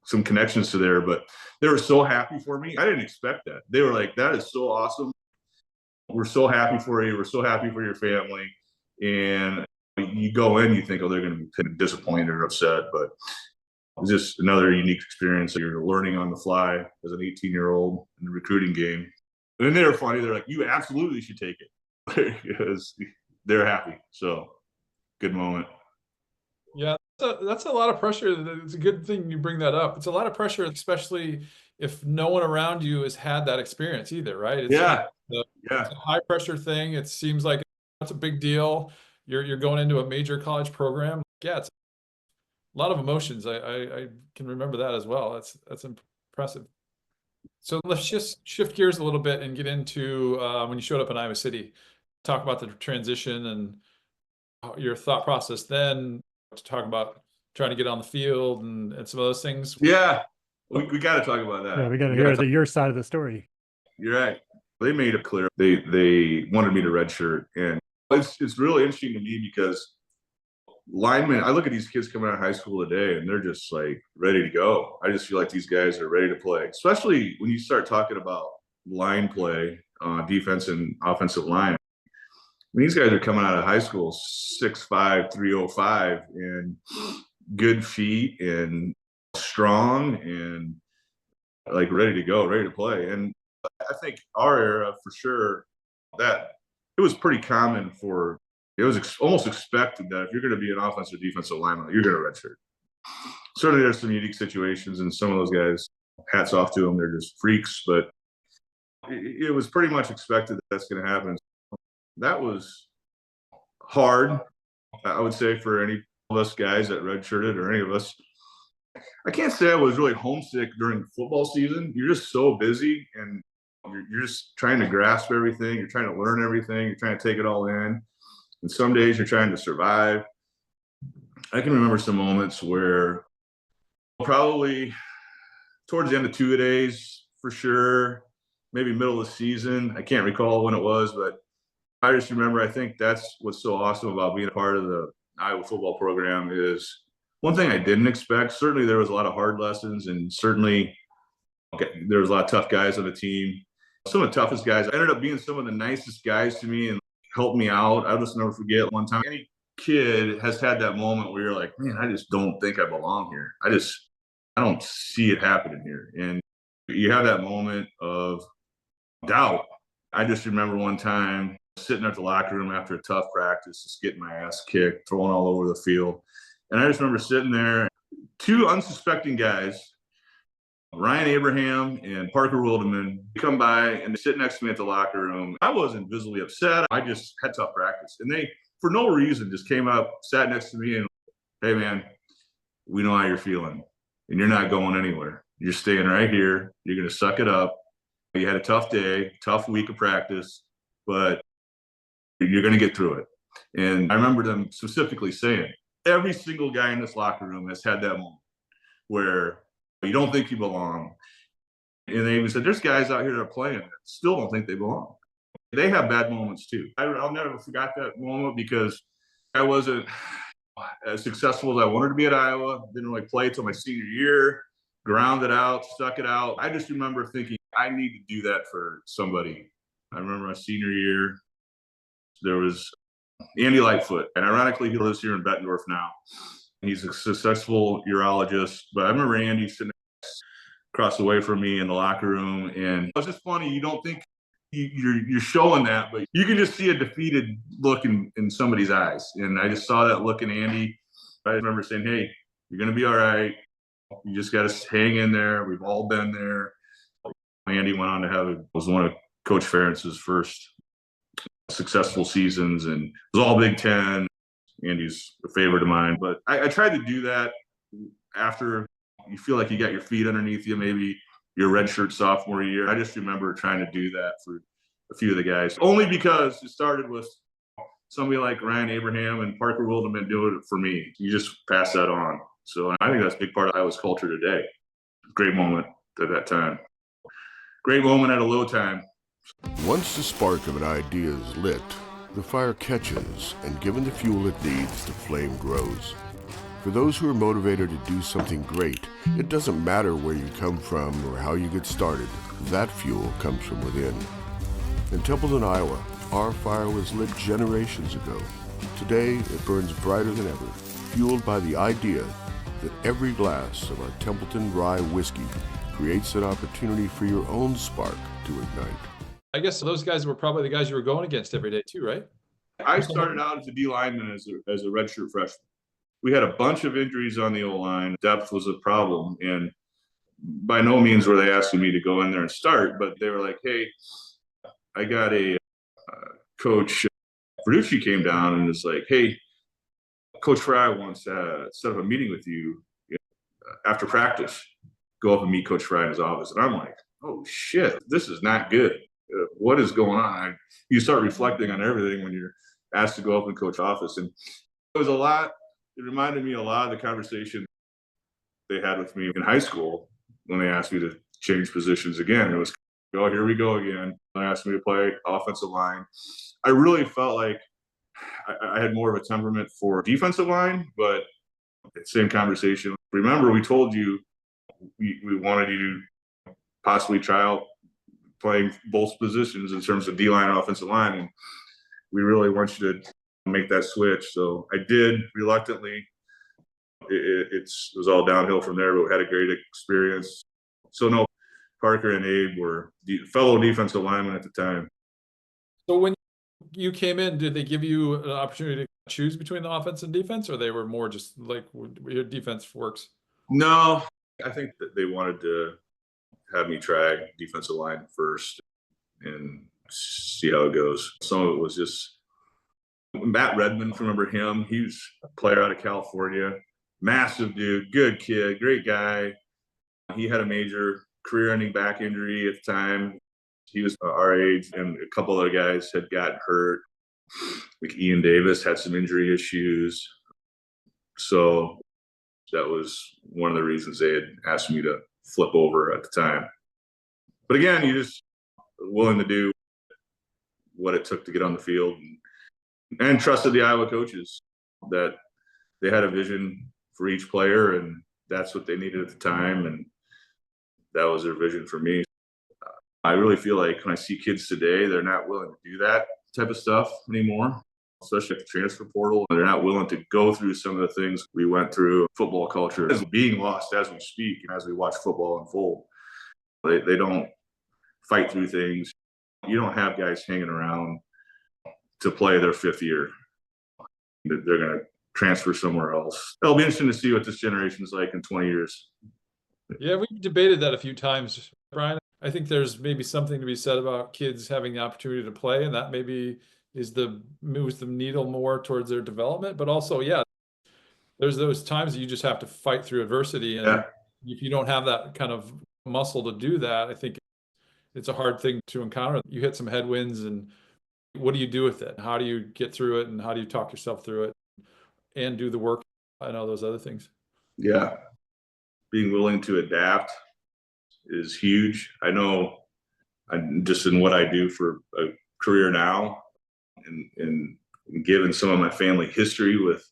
[SPEAKER 1] some connections to there, but they were so happy for me. I didn't expect that. They were like, that is so awesome. We're so happy for you. We're so happy for your family. And you go in, you think, oh, they're going to be disappointed or upset, but it's just another unique experience. You're learning on the fly as an 18-year-old in the recruiting game. And then they were funny. They're like, you absolutely should take it, because they're happy. So good moment.
[SPEAKER 2] Yeah, that's a lot of pressure. It's a good thing you bring that up. It's a lot of pressure, especially if no one around you has had that experience either, right? It's it's a high pressure thing. It seems like it's a big deal. You're going into a major college program. Yeah, it's a lot of emotions. I can remember that as well. That's impressive. So let's just shift gears a little bit and get into when you showed up in Iowa City. Talk about the transition and your thought process then, to talk about trying to get on the field and some of those things.
[SPEAKER 1] Yeah, we got to talk about that.
[SPEAKER 4] Yeah, we got to hear your side of the story.
[SPEAKER 1] You're right. they made it clear they wanted me to redshirt. And it's really interesting to me because linemen, I look at these kids coming out of high school today and they're just like ready to go. I just feel like these guys are ready to play, especially when you start talking about line play, defense and offensive line. These guys are coming out of high school 6'5", 305, and good feet and strong and like ready to go, ready to play. And I think our era for sure, that it was pretty common for, it was almost expected that if you're going to be an offensive or defensive lineman, you're going to redshirt. Certainly there's some unique situations, and some of those guys, hats off to them, they're just freaks, but it was pretty much expected that that's going to happen. That was hard, I would say, for any of us guys that redshirted or any of us. I can't say I was really homesick during football season. You're just so busy and you're just trying to grasp everything. You're trying to learn everything. You're trying to take it all in. And some days you're trying to survive. I can remember some moments where probably towards the end of two-a-days for sure, maybe middle of the season. I can't recall when it was, but I just remember, I think that's what's so awesome about being a part of the Iowa football program is one thing I didn't expect. Certainly there was a lot of hard lessons, and certainly there was a lot of tough guys on the team. Some of the toughest guys ended up being some of the nicest guys to me and helped me out. I'll just never forget one time. Any kid has had that moment where you're like, man, I just don't think I belong here. I don't see it happening here. And you have that moment of doubt. I just remember one time sitting at the locker room after a tough practice, just getting my ass kicked, throwing all over the field. And I just remember sitting there, two unsuspecting guys, Ryan Abraham and Parker Wildeman, come by and they sit next to me at the locker room. I wasn't visibly upset. I just had tough practice. And they, for no reason, just came up, sat next to me and, hey, man, we know how you're feeling. And you're not going anywhere. You're staying right here. You're going to suck it up. You had a tough day, tough week of practice, but you're going to get through it. And I remember them specifically saying, every single guy in this locker room has had that moment where you don't think you belong. And they even said, there's guys out here that are playing that still don't think they belong. They have bad moments too. I'll never forget that moment because I wasn't as successful as I wanted to be at Iowa. Didn't really play till my senior year, grounded out, stuck it out. I just remember thinking, I need to do that for somebody. I remember my senior year, there was Andy Lightfoot, and ironically, he lives here in Bettendorf now. He's a successful urologist, but I remember Andy sitting across the way from me in the locker room, and it was just funny. You don't think you're showing that, but you can just see a defeated look in somebody's eyes. And I just saw that look in Andy. I remember saying, hey, you're going to be all right. You just got to hang in there. We've all been there. Andy went on to was one of Coach Ferentz's first successful seasons, and it was all Big Ten. Andy's a favorite of mine, but I tried to do that after you feel like you got your feet underneath you, maybe your redshirt sophomore year. I just remember trying to do that for a few of the guys, only because it started with somebody like Ryan Abraham and Parker Wildeman doing it for me. You just pass that on. So I think that's a big part of Iowa's culture today. Great moment at that time. Great moment at a low time.
[SPEAKER 5] Once the spark of an idea is lit, the fire catches, and given the fuel it needs, the flame grows. For those who are motivated to do something great, it doesn't matter where you come from or how you get started. That fuel comes from within. In Templeton, Iowa, our fire was lit generations ago. Today, it burns brighter than ever, fueled by the idea that every glass of our Templeton Rye whiskey creates an opportunity for your own spark to ignite.
[SPEAKER 2] I guess those guys were probably the guys you were going against every day too, right?
[SPEAKER 1] I started out as a D lineman as a redshirt freshman. We had a bunch of injuries on the O-line. Depth was a problem. And by no means were they asking me to go in there and start, but they were like, hey, I got a coach. Verducci came down and was like, hey, Coach Fry wants to set up a meeting with you after practice. Go up and meet Coach Fry in his office. And I'm like, oh, shit, this is not good. What is going on? You start reflecting on everything when you're asked to go up in Coach's office. And it was a lot. It reminded me a lot of the conversation they had with me in high school when they asked me to change positions again. It was, oh, here we go again. They asked me to play offensive line. I really felt like I had more of a temperament for defensive line, but same conversation. Remember, we told you we wanted you to possibly try out playing both positions in terms of D-line and offensive line, and we really want you to make that switch. So I did reluctantly. It was all downhill from there, but we had a great experience. So no, Parker and Abe were fellow defensive linemen at the time.
[SPEAKER 2] So when you came in, did they give you an opportunity to choose between the offense and defense, or they were more just like your defense works?
[SPEAKER 1] No, I think that they wanted to have me try defensive line first and see how it goes. Some of it was just Matt Redmond, remember him? He was a player out of California. Massive dude, good kid, great guy. He had a major career-ending back injury at the time. He was our age, and a couple other guys had gotten hurt. Like Ian Davis had some injury issues. So that was one of the reasons they had asked me to flip over at the time. But again, you just willing to do what it took to get on the field, and trusted the Iowa coaches that they had a vision for each player, and that's what they needed at the time, and that was their vision for me. I really feel like when I see kids today, they're not willing to do that type of stuff anymore, especially at the transfer portal. They're not willing to go through some of the things we went through. Football culture is being lost as we speak and as we watch football unfold. They don't fight through things. You don't have guys hanging around to play their fifth year. They're going to transfer somewhere else. It'll be interesting to see what this generation is like in 20 years.
[SPEAKER 2] Yeah, we've debated that a few times, Brian. I think there's maybe something to be said about kids having the opportunity to play, and that maybe moves the needle more towards their development. But also, yeah, there's those times that you just have to fight through adversity, and if you don't have that kind of muscle to do that, I think it's a hard thing to encounter. You hit some headwinds, and what do you do with it? How do you get through it, and how do you talk yourself through it and do the work and all those other things?
[SPEAKER 1] Yeah. Being willing to adapt is huge. I know just in what I do for a career now, and given some of my family history with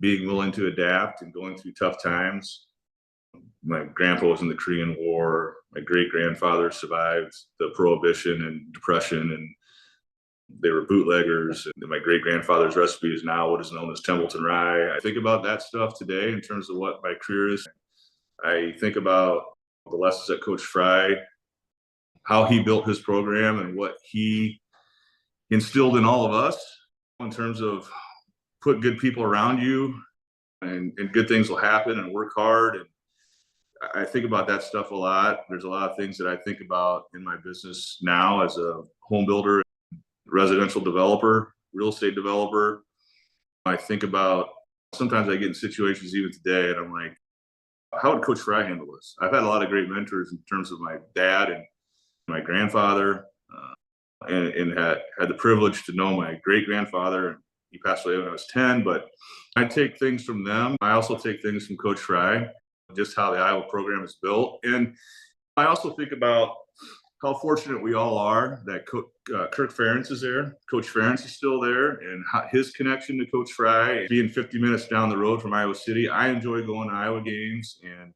[SPEAKER 1] being willing to adapt and going through tough times. My grandpa was in the Korean War. My great-grandfather survived the Prohibition and Depression, and they were bootleggers. And my great-grandfather's recipe is now what is known as Templeton Rye. I think about that stuff today in terms of what my career is. I think about the lessons that Coach Fry, how he built his program and what he instilled in all of us in terms of put good people around you and good things will happen, and work hard. And I think about that stuff a lot. There's a lot of things that I think about in my business now as a home builder, residential developer, real estate developer. I think about, sometimes I get in situations even today and I'm like, how would Coach Fry handle this? I've had a lot of great mentors in terms of my dad and my grandfather, and had the privilege to know my great-grandfather. He passed away when I was 10, but I take things from them. I also take things from Coach Fry, just how the Iowa program is built. And I also think about how fortunate we all are that Kirk Ferentz is there. Coach Ferentz is still there, and his connection to Coach Fry, being 50 minutes down the road from Iowa City. I enjoy going to Iowa games, and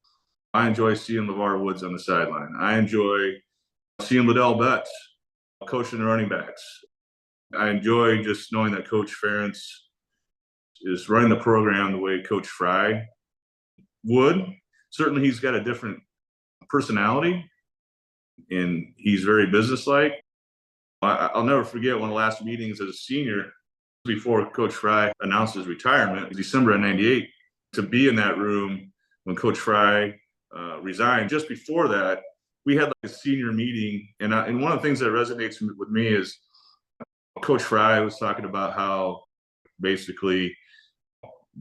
[SPEAKER 1] I enjoy seeing LeVar Woods on the sideline. I enjoy seeing Liddell Betts coaching the running backs. I enjoy just knowing that Coach Ferentz is running the program the way Coach Fry would. Certainly he's got a different personality, and he's very businesslike. I'll never forget one of the last meetings as a senior before Coach Fry announced his retirement, December of '98, to be in that room when Coach Fry resigned. Just before that, we had like a senior meeting, and one of the things that resonates with me is Coach Fry was talking about how basically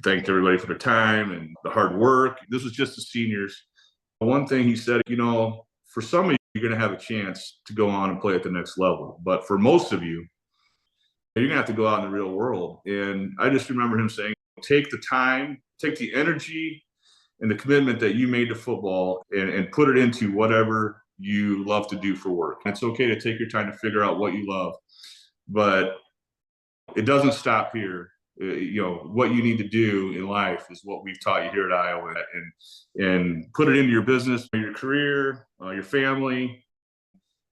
[SPEAKER 1] thanked everybody for their time and the hard work. This was just the seniors. One thing he said, for some of you, you're going to have a chance to go on and play at the next level. But for most of you, you're going to have to go out in the real world. And I just remember him saying, take the time, take the energy and the commitment that you made to football and put it into whatever you love to do for work. It's okay to take your time to figure out what you love, but it doesn't stop here. What you need to do in life is what we've taught you here at Iowa, and put it into your business, your career, your family.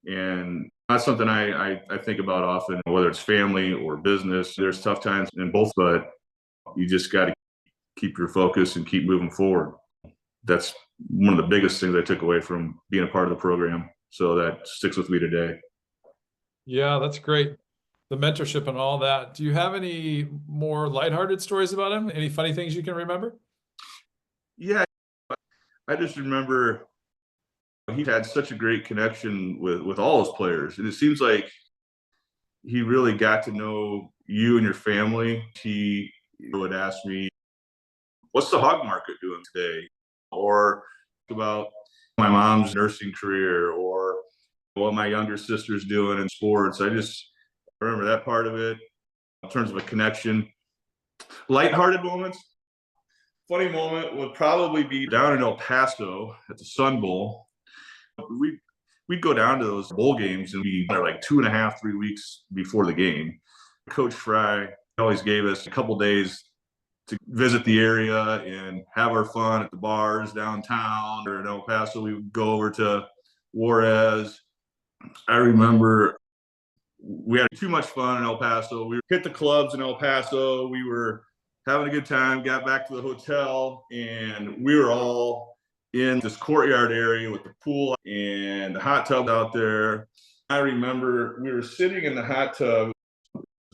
[SPEAKER 1] And that's something I think about often, whether it's family or business. There's tough times in both, but you just got to keep your focus and keep moving forward. That's one of the biggest things I took away from being a part of the program. So that sticks with me today.
[SPEAKER 2] Yeah, that's great. The mentorship and all that. Do you have any more lighthearted stories about him? Any funny things you can remember?
[SPEAKER 1] Yeah, I just remember he had such a great connection with all his players. And it seems like he really got to know you and your family. He would ask me, what's the hog market doing today? Or about my mom's nursing career, or what my younger sister's doing in sports. I remember that part of it in terms of a connection. Lighthearted moments. Funny moment would probably be down in El Paso at the Sun Bowl. We'd go down to those bowl games and be there like 2.5, 3 weeks before the game. Coach Fry always gave us a couple days to visit the area and have our fun at the bars downtown or in El Paso. We would go over to Juarez. I remember we had too much fun in El Paso. We hit the clubs in El Paso. We were having a good time, got back to the hotel, and we were all in this courtyard area with the pool and the hot tub out there. I remember we were sitting in the hot tub.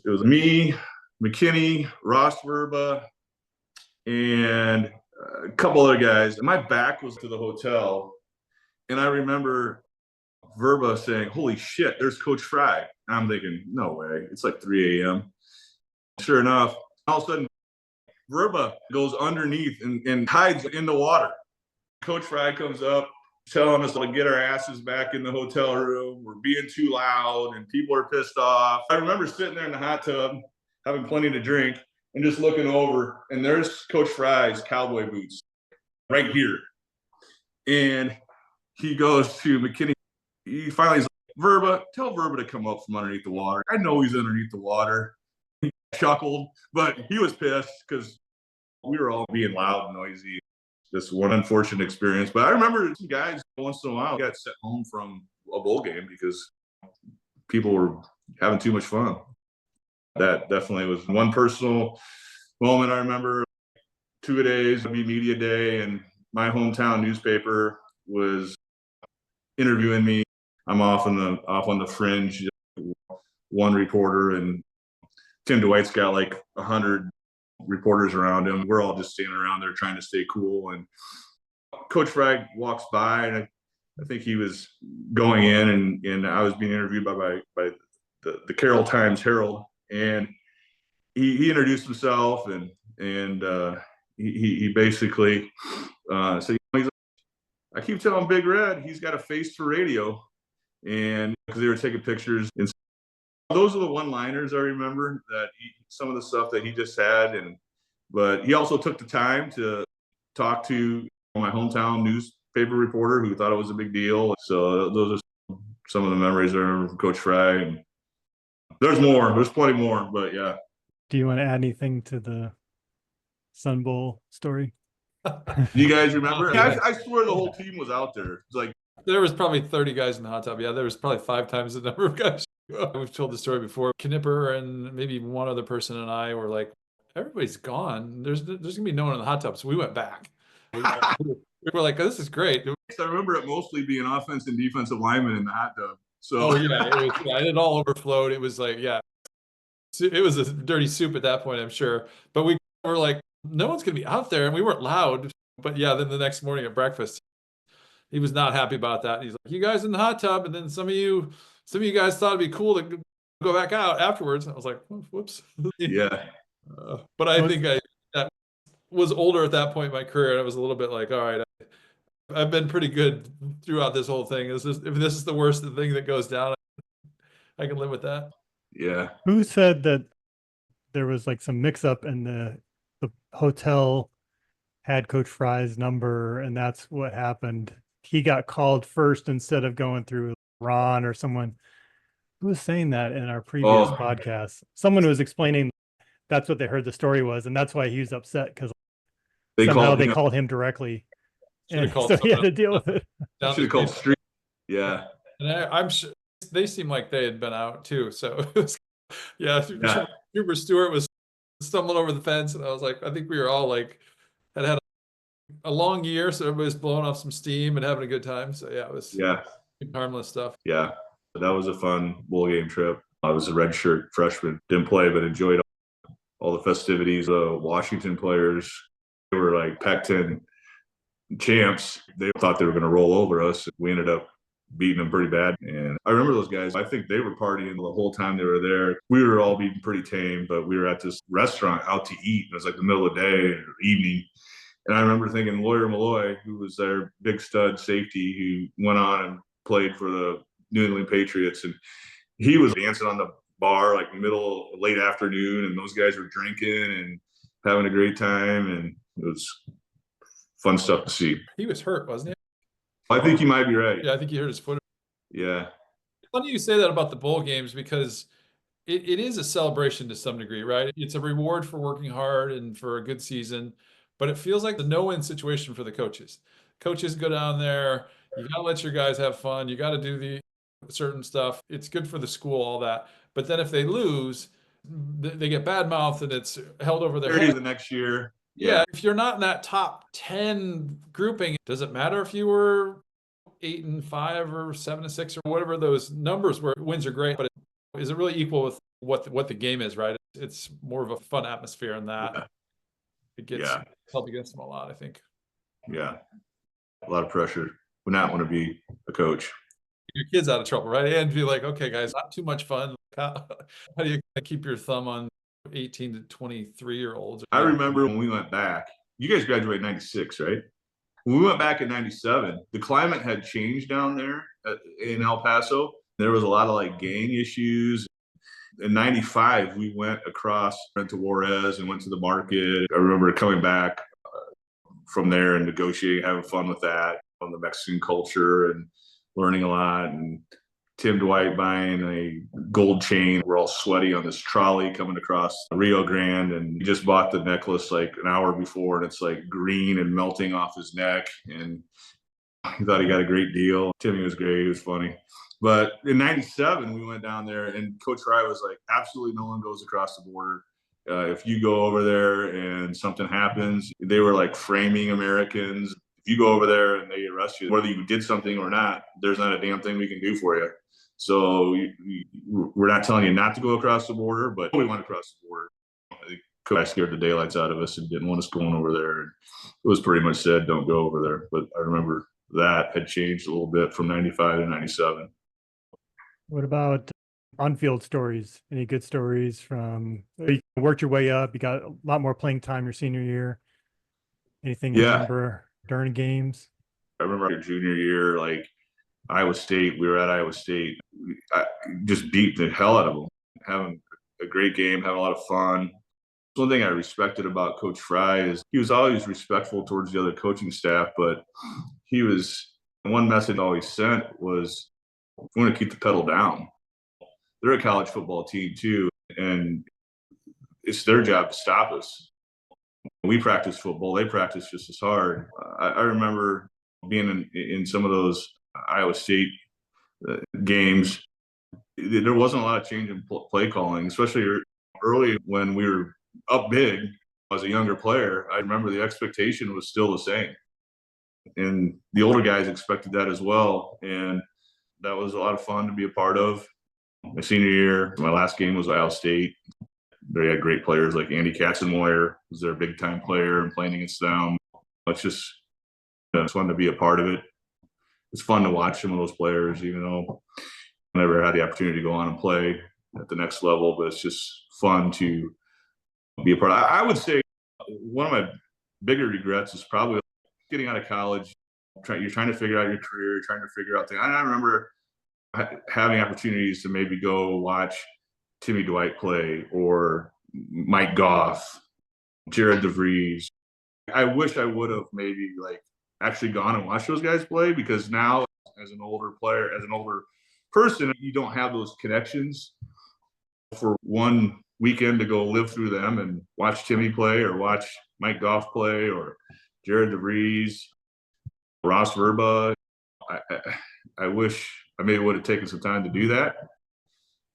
[SPEAKER 1] It was me, McKinney, Ross Verba, and a couple other guys. And my back was to the hotel. And I remember Verba saying, holy shit, there's Coach Fry. And I'm thinking, no way. It's like 3 a.m. Sure enough, all of a sudden, Verba goes underneath and hides in the water. Coach Fry comes up telling us to get our asses back in the hotel room. We're being too loud and people are pissed off. I remember sitting there in the hot tub, having plenty to drink, and just looking over, and there's Coach Fry's cowboy boots right here. And he goes to McKinney. He finally is like, Verba, tell Verba to come up from underneath the water. I know he's underneath the water. He chuckled, but he was pissed because we were all being loud and noisy. This one unfortunate experience. But I remember some guys once in a while got sent home from a bowl game because people were having too much fun. That definitely was one personal moment. I remember 2 days would be media day, and my hometown newspaper was interviewing me. I'm off on the fringe, one reporter, and Tim Dwight's got like 100 reporters around him. We're all just standing around there trying to stay cool. And Coach Fry walks by, and I think he was going in, and I was being interviewed by the Carroll Times Herald, and he introduced himself, and he basically said, I keep telling Big Red he's got a face for radio, and because they were taking pictures. And those are the one-liners I remember, that some of the stuff that he just had. But he also took the time to talk to my hometown newspaper reporter who thought it was a big deal. So those are some of the memories I remember from Coach Fry. And there's more. There's plenty more, but yeah.
[SPEAKER 4] Do you want to add anything to the Sun Bowl story?
[SPEAKER 1] Do you guys remember? I swear the whole team was out there. It's like
[SPEAKER 2] There was probably 30 guys in the hot tub. Yeah, there was probably 5 times the number of guys. We've told the story before. Knipper and maybe one other person and I were like, everybody's gone. There's gonna be no one in the hot tub. So we went back. We were like, oh, this is great.
[SPEAKER 1] I remember it mostly being offense and defensive linemen in the hot tub. So
[SPEAKER 2] it all overflowed. It was like, yeah, it was a dirty soup at that point, I'm sure. But we were like, no one's gonna be out there, and we weren't loud. But yeah, then the next morning at breakfast, he was not happy about that. He's like, you guys in the hot tub, and then some of you guys thought it'd be cool to go back out afterwards. I was like, whoops.
[SPEAKER 1] Yeah.
[SPEAKER 2] But I think I was older at that point in my career, and I was a little bit like, all right, I've been pretty good throughout this whole thing. If this is the worst thing that goes down, I can live with that.
[SPEAKER 1] Yeah.
[SPEAKER 4] Who said that there was like some mix up and the hotel had Coach Fry's number and that's what happened? he got called first instead of going through Ron or someone. Who was saying that in our previous podcast? Someone was explaining that's what they heard the story was, and that's why he was upset, because somehow they called him directly.
[SPEAKER 2] Should've
[SPEAKER 4] And
[SPEAKER 2] called
[SPEAKER 4] so he had
[SPEAKER 2] someone
[SPEAKER 4] to deal with it.
[SPEAKER 2] down
[SPEAKER 1] Should have
[SPEAKER 2] the
[SPEAKER 1] called
[SPEAKER 2] street.
[SPEAKER 1] street. Yeah.
[SPEAKER 2] And I'm sure they seemed like they had been out too. So it was, yeah, Trooper Stewart was stumbling over the fence, and I was like, I think we were all like, had a long year, so everybody's blowing off some steam and having a good time. So yeah, it was harmless stuff.
[SPEAKER 1] Yeah. That was a fun bowl game trip. I was a redshirt freshman, didn't play, but enjoyed all the festivities. Washington players, they were like Pac-10 champs. They thought they were going to roll over us. We ended up beating them pretty bad. And I remember those guys. I think they were partying the whole time they were there. We were all being pretty tame, but we were at this restaurant out to eat. It was like the middle of the day or evening. And I remember thinking Lawyer Malloy, who was their big stud safety, who went on and played for the New England Patriots, and he was dancing on the bar like late afternoon, and those guys were drinking and having a great time, and it was fun stuff to see.
[SPEAKER 2] He was hurt, wasn't he?
[SPEAKER 1] I think you might be right.
[SPEAKER 2] Yeah, I think he hurt his foot.
[SPEAKER 1] Yeah.
[SPEAKER 2] Funny you say that about the bowl games, because it is a celebration to some degree, right? It's a reward for working hard and for a good season, but it feels like the no-win situation for the coaches. Coaches go down there, you got to let your guys have fun, you got to do the certain stuff. It's good for the school, all that. But then if they lose, they get bad mouthed, and it's held over their head
[SPEAKER 1] The next year.
[SPEAKER 2] Yeah, if you're not in that top 10 grouping, does it matter if you were 8-5 or 7-6 or whatever those numbers were? Wins are great, but is it really equal with what the game is, right? It's more of a fun atmosphere in that.
[SPEAKER 1] Yeah.
[SPEAKER 2] It gets held against them a lot, I think.
[SPEAKER 1] Yeah. A lot of pressure. Would not want to be a coach.
[SPEAKER 2] Your kid's out of trouble, right? And be like, okay, guys, not too much fun. How do you keep your thumb on 18 to 23-year-olds?
[SPEAKER 1] I remember when we went back, you guys graduated in 96, right? When we went back in 97, the climate had changed down there in El Paso. There was a lot of like gang issues. In 95, we went across to Juarez and went to the market. I remember coming back from there and negotiating, having fun with that, on the Mexican culture and learning a lot. And Tim Dwight buying a gold chain. We're all sweaty on this trolley coming across Rio Grande, and he just bought the necklace like an hour before, and it's like green and melting off his neck. And he thought he got a great deal. Timmy was great. He was funny. But in 97, we went down there, and Coach Fry was like, absolutely no one goes across the border. If you go over there and something happens, they were like framing Americans. If you go over there and they arrest you, whether you did something or not, there's not a damn thing we can do for you. So we're not telling you not to go across the border, but we went across the border. I think Coach scared the daylights out of us and didn't want us going over there. And it was pretty much said, don't go over there. But I remember that had changed a little bit from 95 to 97.
[SPEAKER 4] What about on-field stories? Any good stories from, you worked your way up, you got a lot more playing time your senior year? Anything you remember during games?
[SPEAKER 1] I remember your junior year, like Iowa State, we were at Iowa State. I just beat the hell out of them, having a great game, having a lot of fun. One thing I respected about Coach Fry is he was always respectful towards the other coaching staff, but one message always sent was, we want to keep the pedal down. They're a college football team too, and it's their job to stop us. We practice football, they practice just as hard. I remember being in some of those Iowa State games. There wasn't a lot of change in play calling, especially early when we were up big as a younger player. I remember the expectation was still the same, and the older guys expected that as well. And that was a lot of fun to be a part of. My senior year, my last game was Iowa State. They had great players like Andy Katzenmoyer was their big time player, and playing against them. It's just it's fun to be a part of it. It's fun to watch some of those players, even though I never had the opportunity to go on and play at the next level, but it's just fun to be a part of. I would say one of my bigger regrets is probably getting out of college. You're trying to figure out your career, you're trying to figure out things. I remember having opportunities to maybe go watch Timmy Dwight play, or Mike Goff, Jared DeVries. I wish I would have maybe like actually gone and watched those guys play, because now as an older player, as an older person, you don't have those connections for one weekend to go live through them and watch Timmy play or watch Mike Goff play or Jared DeVries, Ross Verba. I wish I maybe would have taken some time to do that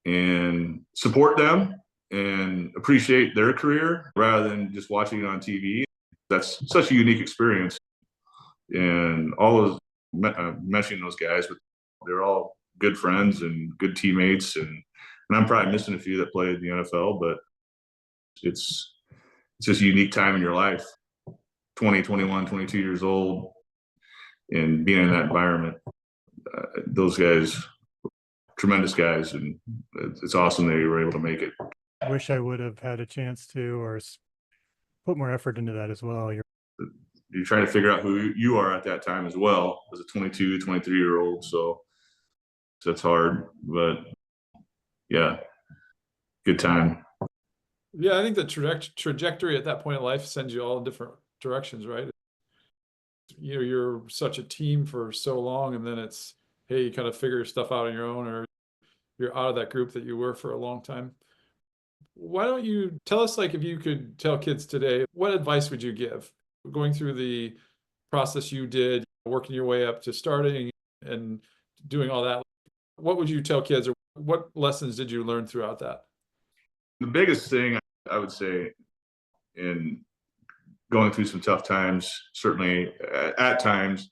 [SPEAKER 1] and support them and appreciate their career rather than just watching it on TV. That's such a unique experience. And all those, mentioning those guys, but they're all good friends and good teammates. And I'm probably missing a few that played in the NFL, but it's just a unique time in your life, 20, 21, 22 years old, and being in that environment. Those guys, tremendous guys, and it's awesome that you were able to make it.
[SPEAKER 4] I wish I would have had a chance to, or put more effort into that as well.
[SPEAKER 1] You're trying to figure out who you are at that time as well, as a 22, 23-year-old. So that's hard, but yeah, good time.
[SPEAKER 2] Yeah, I think the trajectory at that point in life sends you all in different directions, right? You know, you're such a team for so long, and then it's, hey, you kind of figure stuff out on your own, or you're out of that group that you were for a long time. Why don't you tell us, like, if you could tell kids today, what advice would you give going through the process you did, working your way up to starting and doing all that? What would you tell kids, or what lessons did you learn throughout that?
[SPEAKER 1] The biggest thing I would say in going through some tough times, certainly at times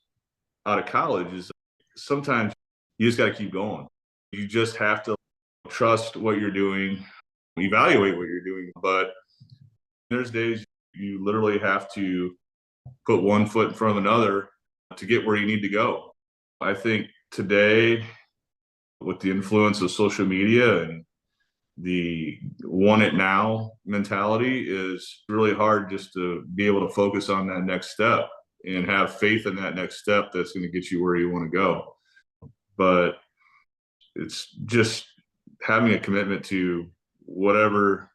[SPEAKER 1] out of college, is sometimes you just got to keep going. You just have to trust what you're doing, evaluate what you're doing. But there's days you literally have to put one foot in front of another to get where you need to go. I think today, with the influence of social media and the want it now mentality, is really hard just to be able to focus on that next step and have faith in that next step that's going to get you where you want to go. But it's just having a commitment to whatever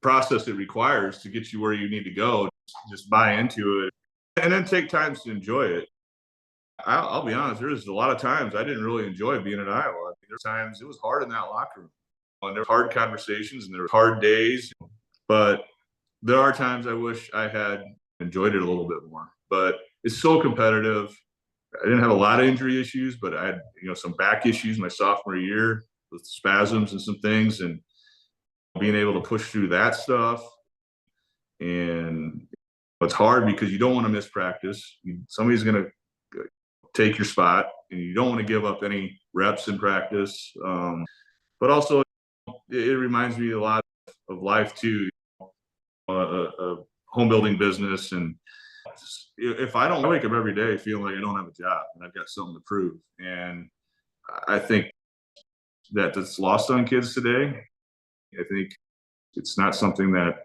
[SPEAKER 1] process it requires to get you where you need to go. Just buy into it and then take time to enjoy it. I'll be honest, there's a lot of times I didn't really enjoy being at Iowa. I mean, there's times it was hard in that locker room. And there were hard conversations and there were hard days, but there are times I wish I had enjoyed it a little bit more. But it's so competitive. I didn't have a lot of injury issues, but I had, some back issues my sophomore year with spasms and some things, and being able to push through that stuff. And it's hard because you don't want to miss practice. Somebody's going to take your spot, and you don't want to give up any reps in practice. But also, it reminds me a lot of life too, a home building business. And if I don't wake up every day feeling like I don't have a job and I've got something to prove, and I think that's lost on kids today. I think it's not something that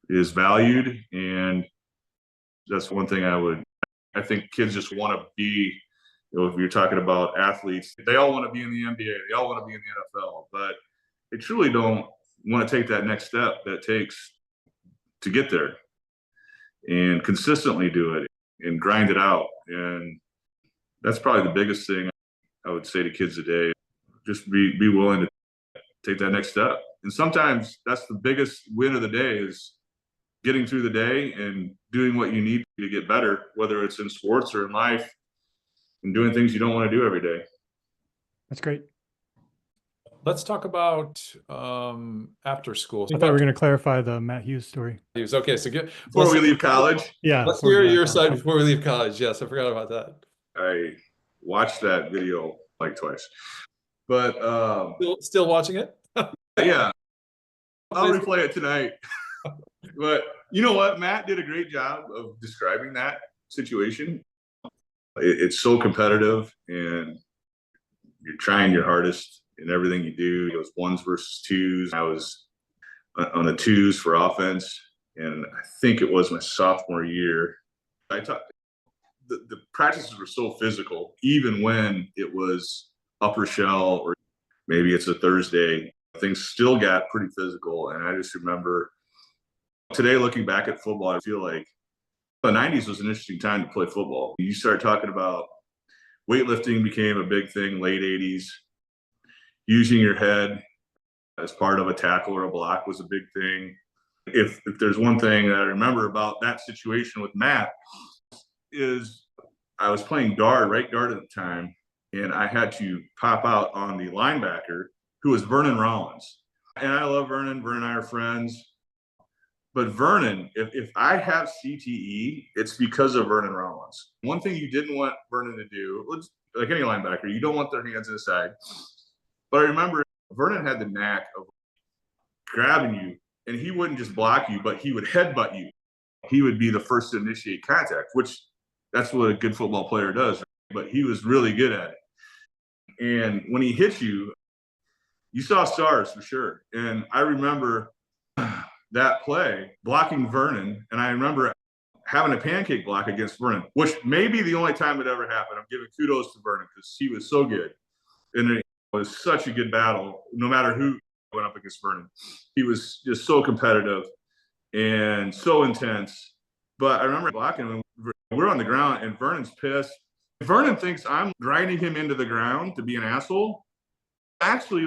[SPEAKER 1] is valued, and that's one thing I think kids just want to be, if you're talking about athletes, they all want to be in the NBA, they all want to be in the NFL, but they truly don't want to take that next step that it takes to get there and consistently do it and grind it out. And that's probably the biggest thing I would say to kids today. Just be willing to take that next step. And sometimes that's the biggest win of the day, is getting through the day and doing what you need to get better, whether it's in sports or in life, and doing things you don't want to do every day.
[SPEAKER 4] That's great.
[SPEAKER 2] Let's talk about after school.
[SPEAKER 4] I thought we were going to clarify the Matt Hughes story.
[SPEAKER 2] Okay, so
[SPEAKER 1] Before we leave college.
[SPEAKER 4] Yeah.
[SPEAKER 2] Let's hear your side before we leave college. Yes, I forgot about that.
[SPEAKER 1] I watched that video like twice, but
[SPEAKER 2] still watching it.
[SPEAKER 1] yeah, I'll replay it tonight. But you know what? Matt did a great job of describing that situation. It's so competitive, and you're trying your hardest in everything you do. It was ones versus twos. I was on the twos for offense, and I think it was my sophomore year. I taught the practices were so physical, even when it was upper shell or maybe it's a Thursday, things still got pretty physical. And I just remember today, looking back at football, I feel like The 90s was an interesting time to play football. You start talking about weightlifting became a big thing, late 80s. Using your head as part of a tackle or a block was a big thing. If there's one thing that I remember about that situation with Matt is I was playing right guard at the time, and I had to pop out on the linebacker who was Vernon Rollins. And I love Vernon. Vernon and I are friends. But Vernon, if I have CTE, it's because of Vernon Rollins. One thing you didn't want Vernon to do, like any linebacker, you don't want their hands inside. But I remember Vernon had the knack of grabbing you, and he wouldn't just block you, but he would headbutt you. He would be the first to initiate contact, which that's what a good football player does. Right? But he was really good at it. And when he hit you, you saw stars for sure. And I remember that play blocking Vernon, and I remember having a pancake block against Vernon, which may be the only time it ever happened. I'm giving kudos to Vernon because he was so good. And it was such a good battle, no matter who went up against Vernon. He was just so competitive and so intense. But I remember blocking him. We're on the ground, and Vernon's pissed. Vernon thinks I'm grinding him into the ground to be an asshole. Actually,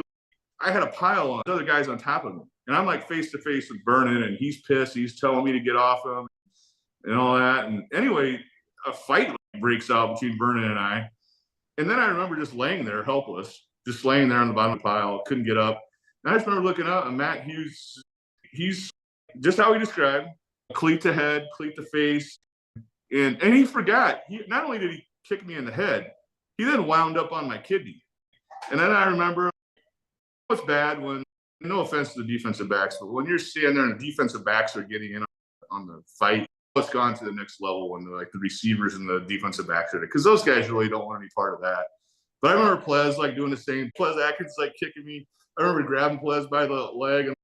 [SPEAKER 1] I had a pile on other guys on top of him. And I'm like face to face with Vernon, and he's pissed. He's telling me to get off him and all that. And anyway, a fight breaks out between Vernon and I. And then I remember just laying there helpless, just laying there on the bottom of the pile, couldn't get up. And I just remember looking up, and Matt Hughes, he's just how he described, cleat to head, cleat to face. And he forgot. Not only did he kick me in the head, he then wound up on my kidney. And then I remember it's bad when, no offense to the defensive backs, but when you're standing there and the defensive backs are getting in on the fight, it's gone to the next level when the receivers and the defensive backs are there, because those guys really don't want to be part of that. But I remember Plez doing the same. Plez Atkins kicking me. I remember grabbing Plez by the leg and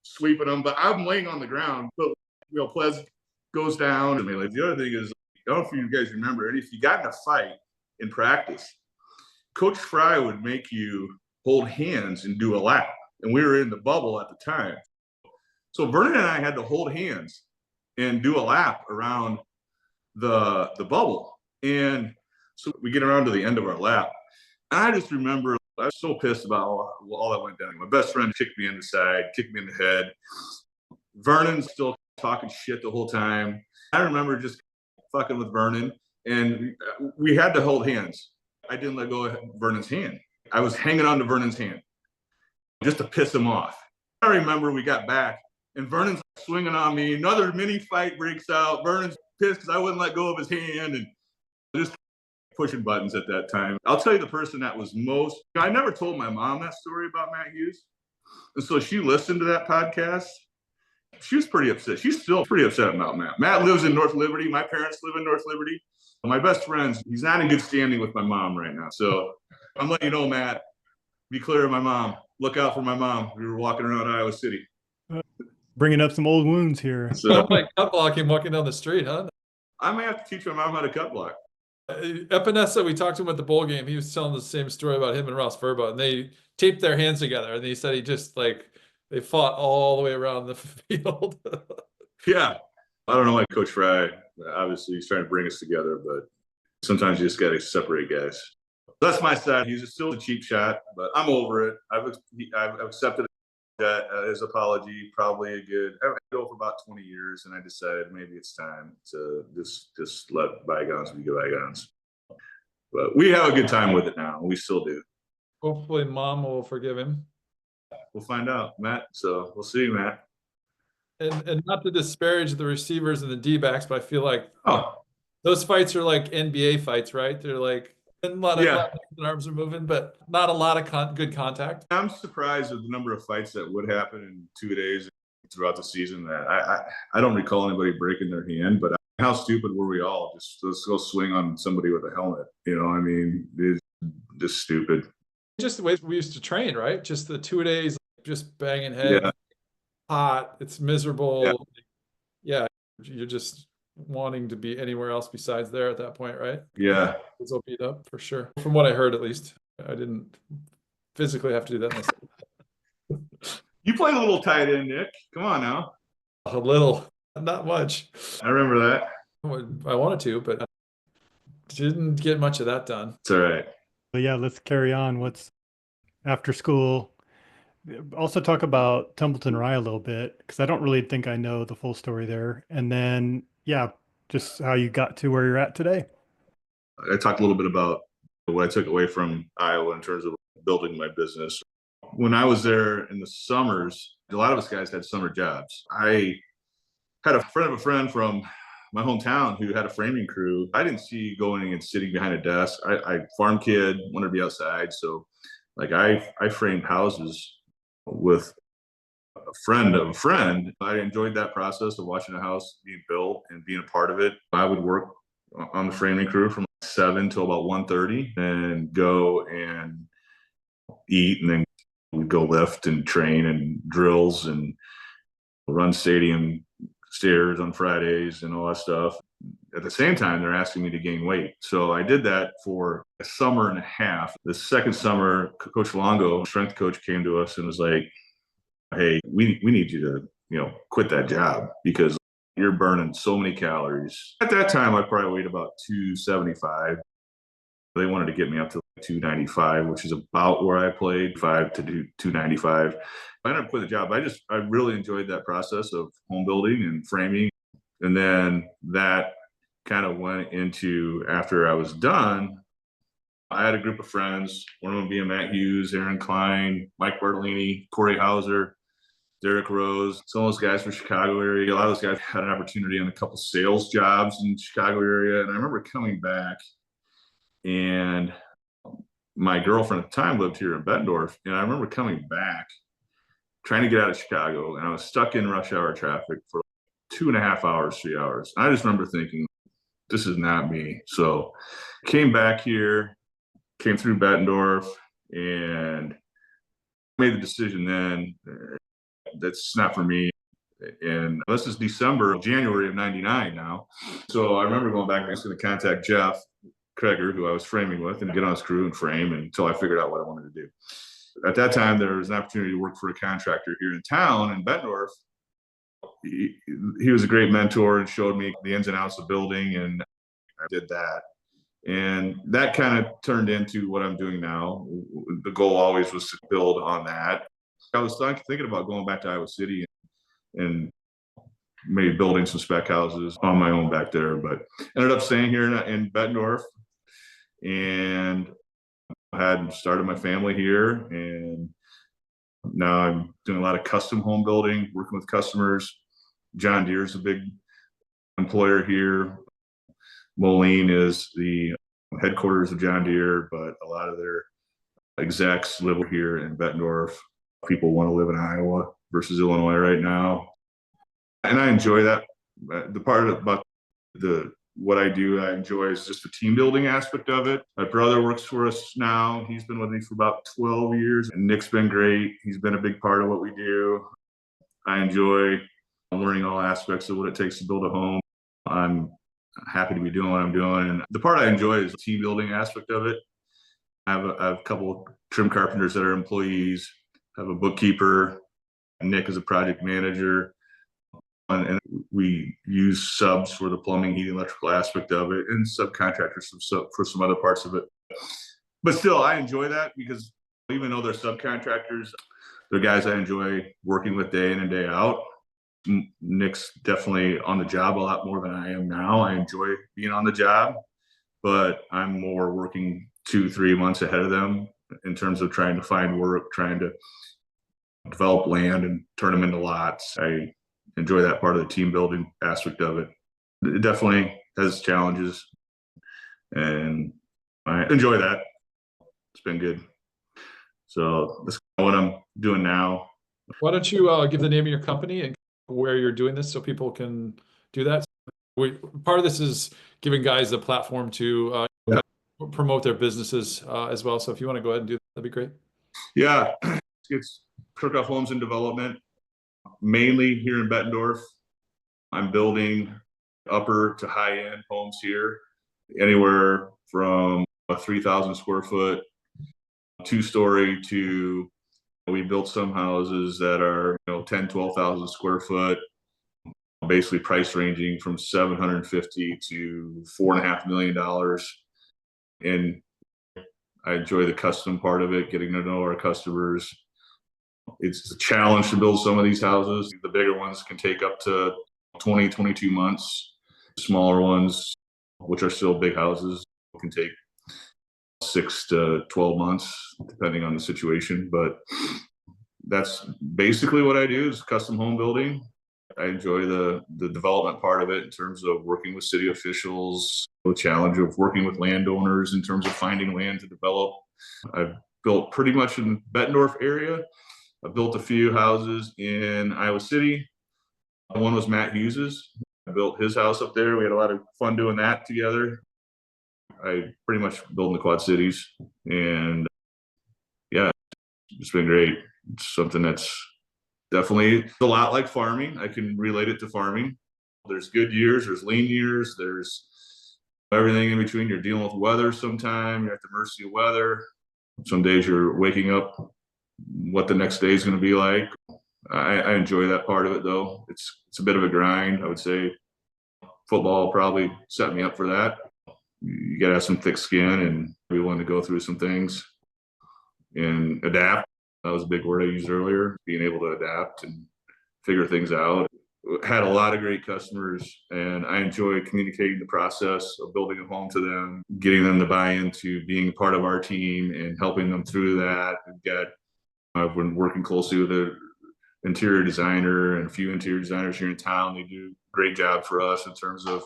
[SPEAKER 1] sweeping him, but I'm laying on the ground. But Plez goes down. I mean, the other thing is, I don't know if you guys remember, and if you got in a fight in practice, Coach Fry would make you hold hands and do a lap. And we were in the bubble at the time. So Vernon and I had to hold hands and do a lap around the bubble. And so we get around to the end of our lap. And I just remember I was so pissed about all that went down. My best friend kicked me in the side, kicked me in the head. Vernon's still talking shit the whole time. I remember just fucking with Vernon, and we had to hold hands. I didn't let go of Vernon's hand. I was hanging on to Vernon's hand just to piss him off. I remember we got back, and Vernon's swinging on me. Another mini fight breaks out. Vernon's pissed because I wouldn't let go of his hand, and just pushing buttons at that time. I'll tell you the person that was most, I never told my mom that story about Matt Hughes. And so she listened to that podcast. She was pretty upset. She's still pretty upset about Matt. Matt lives in North Liberty. My parents live in North Liberty. My best friend, he's not in good standing with my mom right now. So I'm letting you know, Matt, be clear of my mom. Look out for my mom. We were walking around Iowa City.
[SPEAKER 4] Bringing up some old wounds here.
[SPEAKER 2] So like cut blocking walking down the street, huh?
[SPEAKER 1] I may have to teach my mom how to cut block.
[SPEAKER 2] Epinesa, we talked to him at the bowl game. He was telling the same story about him and Ross Verba, and they taped their hands together, and he said he just they fought all the way around the field.
[SPEAKER 1] Yeah. I don't know why Coach Fry, obviously he's trying to bring us together, but sometimes you just got to separate guys. That's my side. He's still a cheap shot, but I'm over it. I've accepted that his apology. Probably I've go for about 20 years, and I decided maybe it's time to just let bygones be bygones. But we have a good time with it now. We still do.
[SPEAKER 2] Hopefully mom will forgive him.
[SPEAKER 1] We'll find out, Matt. So we'll see, Matt.
[SPEAKER 2] And not to disparage the receivers and the D-backs, but I feel like those fights are like NBA fights, right? They're like a lot of arms are moving, but not a lot of good contact.
[SPEAKER 1] I'm surprised at the number of fights that would happen in 2 days throughout the season. That I don't recall anybody breaking their hand, but how stupid were we all? Let's go swing on somebody with a helmet. I mean, it's just stupid.
[SPEAKER 2] Just the way we used to train, right? Just the 2 days, just banging head. Yeah. Hot, it's miserable. Yeah, you're just wanting to be anywhere else besides there at that point, right?
[SPEAKER 1] Yeah,
[SPEAKER 2] it's all beat up for sure. From what I heard, at least, I didn't physically have to do that myself.
[SPEAKER 1] You played a little tight end, Nick. Come on now.
[SPEAKER 2] A little, not much.
[SPEAKER 1] I remember that.
[SPEAKER 2] I wanted to, but didn't get much of that done.
[SPEAKER 1] It's all right.
[SPEAKER 4] But yeah, let's carry on. What's after school? Also talk about Templeton Rye a little bit, because I don't really think I know the full story there. And then, yeah, just how you got to where you're at today.
[SPEAKER 1] I talked a little bit about what I took away from Iowa in terms of building my business. When I was there in the summers, a lot of us guys had summer jobs. I had a friend of a friend from my hometown who had a framing crew. I didn't see going and sitting behind a desk. I farm kid, wanted to be outside. So like I framed houses with a friend of a friend. I enjoyed that process of watching a house being built and being a part of it. I would work on the framing crew from 7 till about 1:30 and go and eat, and then we'd go lift and train and drills and run stadium stairs on Fridays and all that stuff. At the same time, they're asking me to gain weight. So I did that for a summer and a half. The second summer, Coach Longo, strength coach, came to us and was like, hey, we need you to, quit that job because you're burning so many calories. At that time, I probably weighed about 275. They wanted to get me up to 295, which is about where I played, 5 to 295. I ended up quitting the job. I really enjoyed that process of home building and framing. And then that kind of went into, after I was done, I had a group of friends, one of them being Matt Hughes, Aaron Klein, Mike Bartolini, Corey Hauser, Derek Rose. Some of those guys from Chicago area. A lot of those guys had an opportunity on a couple sales jobs in the Chicago area. And I remember coming back, and my girlfriend at the time lived here in Bettendorf. And I remember coming back, trying to get out of Chicago, and I was stuck in rush hour traffic for 2.5 hours, 3 hours. And I just remember thinking, this is not me. So came back here, came through Bettendorf, and made the decision then that's not for me. And this is January of 99 now. So I remember going back and I was going to contact Jeff Kreger, who I was framing with, and get on his crew and frame until I figured out what I wanted to do. At that time, there was an opportunity to work for a contractor here in town in Bettendorf. He was a great mentor and showed me the ins and outs of building, and I did that. And that kind of turned into what I'm doing now. The goal always was to build on that. I was thinking about going back to Iowa City and maybe building some spec houses on my own back there, but ended up staying here in Bettendorf, and had started my family here. And now I'm doing a lot of custom home building, working with customers. John Deere is a big employer here. Moline is the headquarters of John Deere, but a lot of their execs live here in Bettendorf. People want to live in Iowa versus Illinois right now. And I enjoy that. The part about what I do, I enjoy is just the team building aspect of it. My brother works for us now. He's been with me for about 12 years. And Nick's been great. He's been a big part of what we do. I enjoy learning all aspects of what it takes to build a home. I'm happy to be doing what I'm doing. And the part I enjoy is the team building aspect of it. I have a couple of trim carpenters that are employees. I have a bookkeeper. Nick is a project manager. And we use subs for the plumbing, heating, electrical aspect of it, and subcontractors for some other parts of it. But still, I enjoy that because even though they're subcontractors, they're guys I enjoy working with day in and day out. Nick's definitely on the job a lot more than I am now. I enjoy being on the job, but I'm more working 2-3 months ahead of them in terms of trying to find work, trying to develop land and turn them into lots. I enjoy that part of the team building aspect of it. It definitely has challenges, and I enjoy that. It's been good. So that's what I'm doing now.
[SPEAKER 2] Why don't you give the name of your company and where you're doing this so people can do that? Part of this is giving guys the platform to promote their businesses as well. So if you want to go ahead and do that, that'd be great.
[SPEAKER 1] Yeah, it's Kerkhoff Homes and Development. Mainly here in Bettendorf. I'm building upper to high-end homes here, anywhere from a 3,000 square foot, 2-story to, we built some houses that are 10, 12,000 square foot. basically price ranging from $750 to $4.5 million. And I enjoy the custom part of it, getting to know our customers. It's a challenge to build some of these houses. The bigger ones can take up to 20, 22 months. Smaller ones, which are still big houses, can take 6 to 12 months, depending on the situation. But that's basically what I do, is custom home building. I enjoy the development part of it in terms of working with city officials, the challenge of working with landowners in terms of finding land to develop. I've built pretty much in Bettendorf area. I've built a few houses in Iowa City. One was Matt Hughes's. I built his house up there. We had a lot of fun doing that together. I pretty much built in the Quad Cities, and yeah, it's been great. It's something that's definitely a lot like farming. I can relate it to farming. There's good years, there's lean years, there's everything in between. You're dealing with weather sometime, you're at the mercy of weather. Some days you're waking up what the next day is going to be like. I enjoy that part of it, though. It's a bit of a grind. I would say football probably set me up for that. You got to have some thick skin and be willing to go through some things and adapt. That was a big word I used earlier, being able to adapt and figure things out. Had a lot of great customers, and I enjoy communicating the process of building a home to them, getting them to buy into being part of our team and helping them through that. I've been working closely with an interior designer and a few interior designers here in town. They do a great job for us in terms of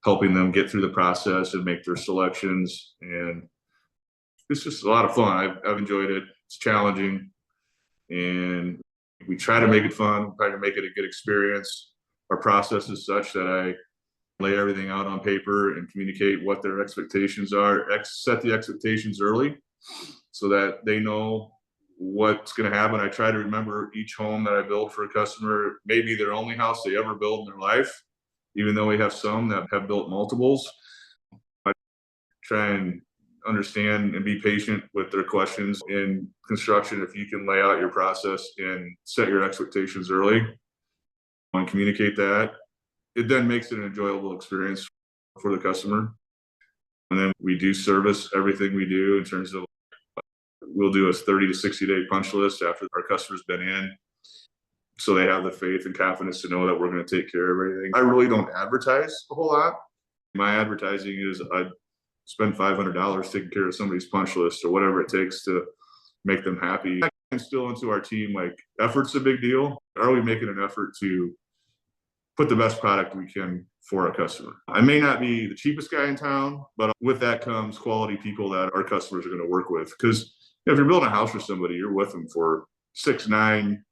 [SPEAKER 1] helping them get through the process and make their selections. And it's just a lot of fun. I've enjoyed it. It's challenging, and we try to make it fun, try to make it a good experience. Our process is such that I lay everything out on paper and communicate what their expectations are, set the expectations early so that they know what's going to happen. I try to remember each home that I build for a customer, maybe their only house they ever build in their life, even though we have some that have built multiples. I try and understand and be patient with their questions. In construction, if you can lay out your process and set your expectations early and communicate that, it then makes it an enjoyable experience for the customer. And then we do service everything we do in terms of, we'll do a 30 to 60 day punch list after our customer's been in, so they have the faith and confidence to know that we're going to take care of everything. I really don't advertise a whole lot. My advertising is I spend $500 taking care of somebody's punch list or whatever it takes to make them happy. I instill into our team, like, effort's a big deal. Are we making an effort to put the best product we can for our customer? I may not be the cheapest guy in town, but with that comes quality people that our customers are going to work with. Because if you're building a house for somebody, you're with them for 6, 9,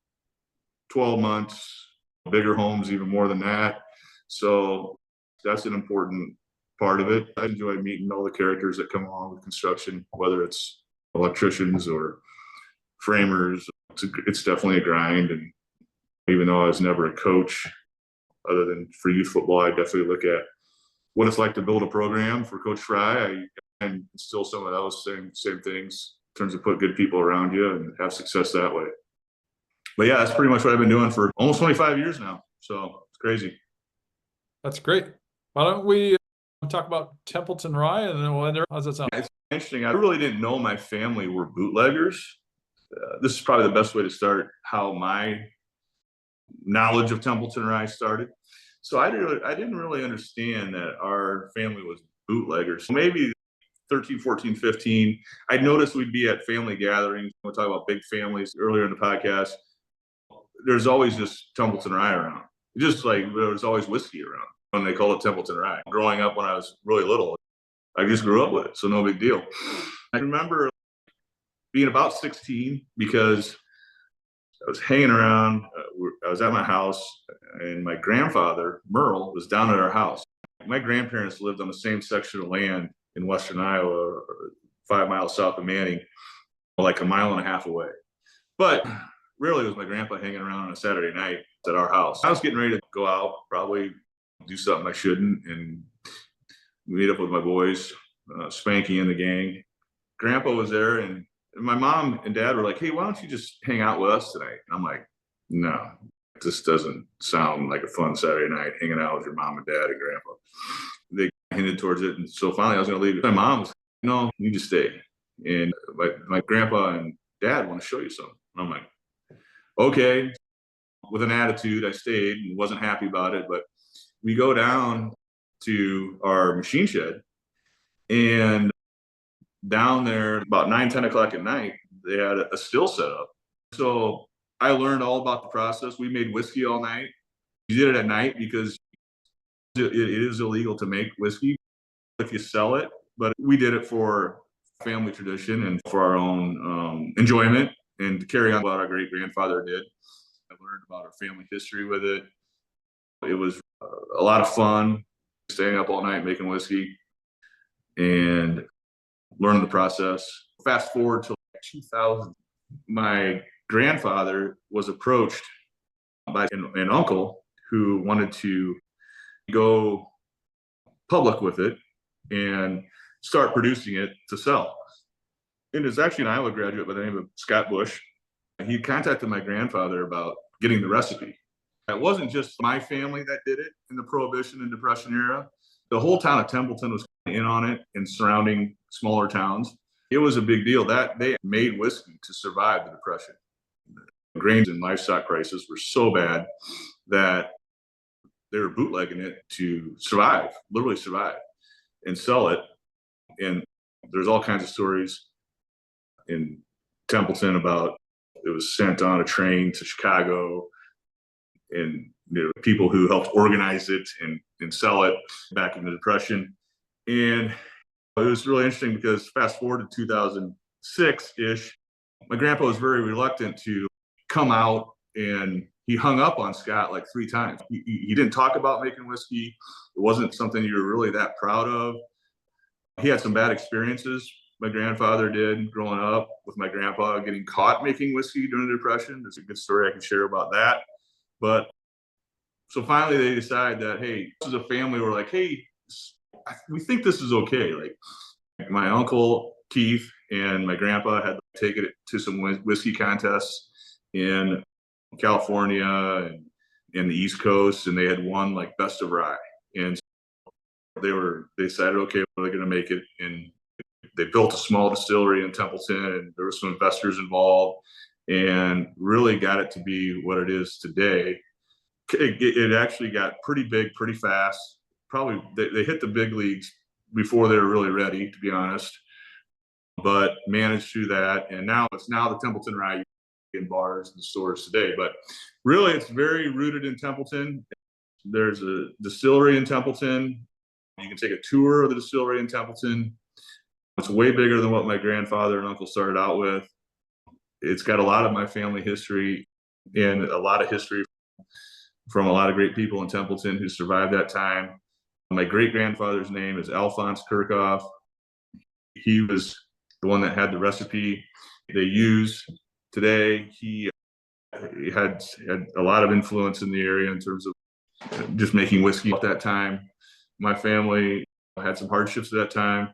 [SPEAKER 1] 12 months, bigger homes, even more than that. So that's an important part of it. I enjoy meeting all the characters that come along with construction, whether it's electricians or framers. It's definitely a grind. And even though I was never a coach, other than for youth football, I definitely look at what it's like to build a program for Coach Fry. I instill some of those same things in terms of put good people around you and have success that way. But yeah, that's pretty much what I've been doing for almost 25 years now. So it's crazy.
[SPEAKER 2] That's great. Why don't we talk about Templeton Rye, and then we'll end there. How's that sound?
[SPEAKER 1] It's interesting. I really didn't know my family were bootleggers. This is probably the best way to start how my knowledge of Templeton Rye started. So I didn't really understand that our family was bootleggers. Maybe 13, 14, 15, I noticed we'd be at family gatherings. We'll talk about big families earlier in the podcast. There's always just Templeton Rye around. Just like there was always whiskey around. When they call it Templeton Rye. Growing up when I was really little, I just grew up with it, so no big deal. I remember being about 16 because I was hanging around. I was at my house, and my grandfather, Merle, was down at our house. My grandparents lived on the same section of land in western Iowa, 5 miles south of Manning, like a mile and a half away. But really, it was my grandpa hanging around on a Saturday night at our house. I was getting ready to go out, probably do something I shouldn't, and meet up with my boys, Spanky and the gang. Grandpa was there, and my mom and dad were like, "Hey, why don't you just hang out with us tonight?" And I'm like, "No, this doesn't sound like a fun Saturday night hanging out with your mom and dad and grandpa. They hinted towards it. And so finally I was going to leave. My mom was, no, you just stay. And my grandpa and dad want to show you something. And I'm like, okay. With an attitude, I stayed and wasn't happy about it. But we go down to our machine shed, and down there about 9-10 o'clock at night, they had a still set up. So I learned all about the process. We made whiskey all night. We did it at night because it is illegal to make whiskey if you sell it. But we did it for family tradition and for our own enjoyment and to carry on what our great grandfather did. I learned about our family history with it. It was a lot of fun staying up all night making whiskey and learning the process. Fast forward to 2000, my grandfather was approached by an uncle who wanted to go public with it and start producing it to sell. And it's actually an Iowa graduate by the name of Scott Bush. He contacted my grandfather about getting the recipe. It wasn't just my family that did it in the Prohibition and Depression era. The whole town of Templeton was in on it and surrounding smaller towns. It was a big deal that they made whiskey to survive the Depression. The grains and livestock prices were so bad that they were bootlegging it to survive, literally survive, and sell it. And there's all kinds of stories in Templeton about it was sent on a train to Chicago, and people who helped organize it and sell it back in the Depression. And it was really interesting because fast forward to 2006-ish, my grandpa was very reluctant to come out, and he hung up on Scott like 3 times. He didn't talk about making whiskey. It wasn't something you were really that proud of. He had some bad experiences. My grandfather did growing up with my grandpa getting caught making whiskey during the Depression. There's a good story I can share about that. But so finally they decide that, hey, this is a family. We're like, hey, we think this is okay. Like my uncle Keith and my grandpa had taken it to some whiskey contests in California and in the East Coast, and they had won like best of rye. And they decided, okay, well, they're going to make it. And they built a small distillery in Templeton, and there were some investors involved, and really got it to be what it is today. It actually got pretty big pretty fast. Probably they hit the big leagues before they were really ready, to be honest, but managed through that. And now it's the Templeton Rye in bars and stores today. But really, it's very rooted in Templeton. There's a distillery in Templeton. You can take a tour of the distillery in Templeton. It's way bigger than what my grandfather and uncle started out with. It's got a lot of my family history and a lot of history from a lot of great people in Templeton who survived that time. My great-grandfather's name is Alphonse Kerkhoff. He was the one that had the recipe they use today. He had a lot of influence in the area in terms of just making whiskey at that time. My family had some hardships at that time.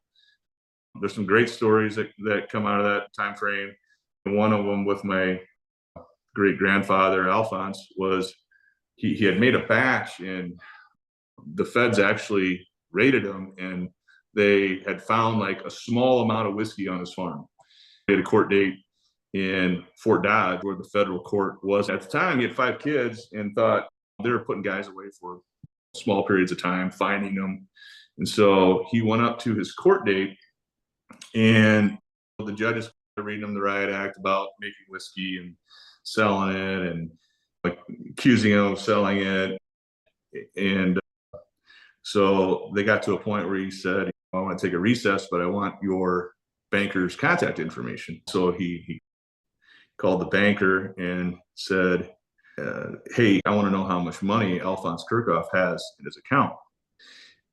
[SPEAKER 1] There's some great stories that come out of that time frame. And one of them with my great-grandfather, Alphonse, was he had made a batch, and the feds actually raided him, and they had found like a small amount of whiskey on his farm. He had a court date in Fort Dodge, where the federal court was. At the time, he had 5 kids and thought they were putting guys away for small periods of time, finding them. And so he went up to his court date, and the judges were reading him the riot act about making whiskey and selling it, and like accusing him of selling it. And so they got to a point where he said, I want to take a recess, but I want your banker's contact information. So he called the banker and said, hey, I want to know how much money Alphonse Kerkhoff has in his account.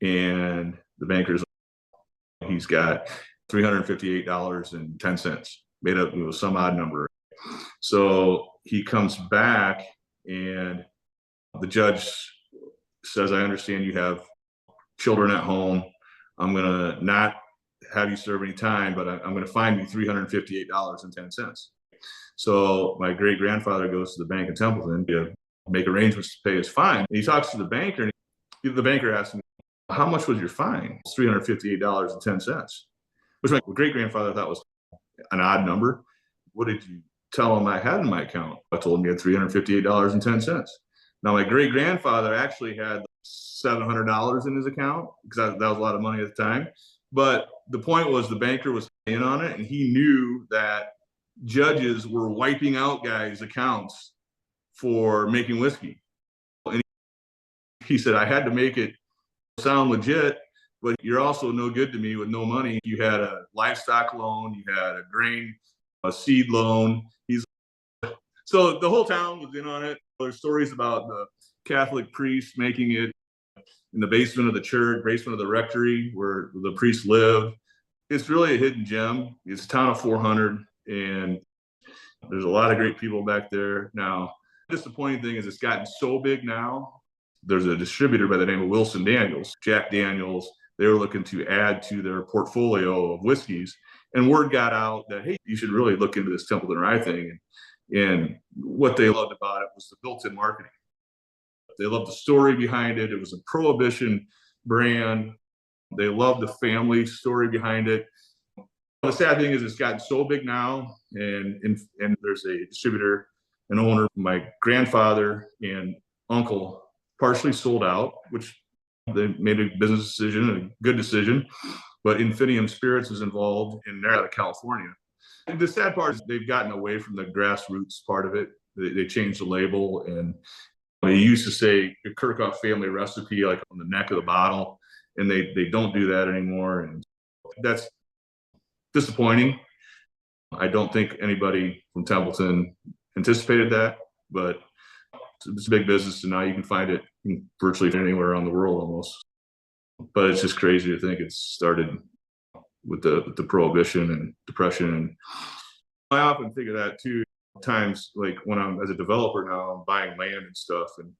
[SPEAKER 1] And the banker's like, he's got $358.10, made up some odd number. So he comes back, and the judge says, I understand you have children at home. I'm going to not have you serve any time, but I'm going to fine you $358.10. So my great grandfather goes to the bank in Templeton to make arrangements to pay his fine. And he talks to the banker, and the banker asks him, how much was your fine? It's $358.10, which my great-grandfather thought was an odd number. What did you tell him I had in my account? I told him he had $358.10. Now, my great-grandfather actually had $700 in his account, because that was a lot of money at the time. But the point was, the banker was in on it, and he knew that judges were wiping out guys' accounts for making whiskey. And he said, I had to make it sound legit, but you're also no good to me with no money. You had a livestock loan, you had a seed loan. So the whole town was in on it. There's stories about the Catholic priest making it in the basement of the church, basement of the rectory where the priests live. It's really a hidden gem. It's a town of 400, and there's a lot of great people back there. Now, the disappointing thing is it's gotten so big now. There's a distributor by the name of Wilson Daniels, Jack Daniels. They were looking to add to their portfolio of whiskeys, and word got out that, hey, you should really look into this Templeton Rye thing. And what they loved about it was the built-in marketing. They loved the story behind it. It was a Prohibition brand. They loved the family story behind it. The sad thing is it's gotten so big now, and there's a distributor, an owner, my grandfather and uncle partially sold out, which they made a business decision, a good decision, but Infinium Spirits is involved, and they're out of California. And the sad part is they've gotten away from the grassroots part of it. They changed the label, and they used to say the Kerkhoff family recipe, like on the neck of the bottle, and they don't do that anymore. And that's disappointing. I don't think anybody from Templeton anticipated that, but it's a big business, and now you can find it virtually anywhere around the world almost. But it's just crazy to think it started with the Prohibition and Depression. And I often think of that too, times like when I'm as a developer now, I'm buying land and stuff, and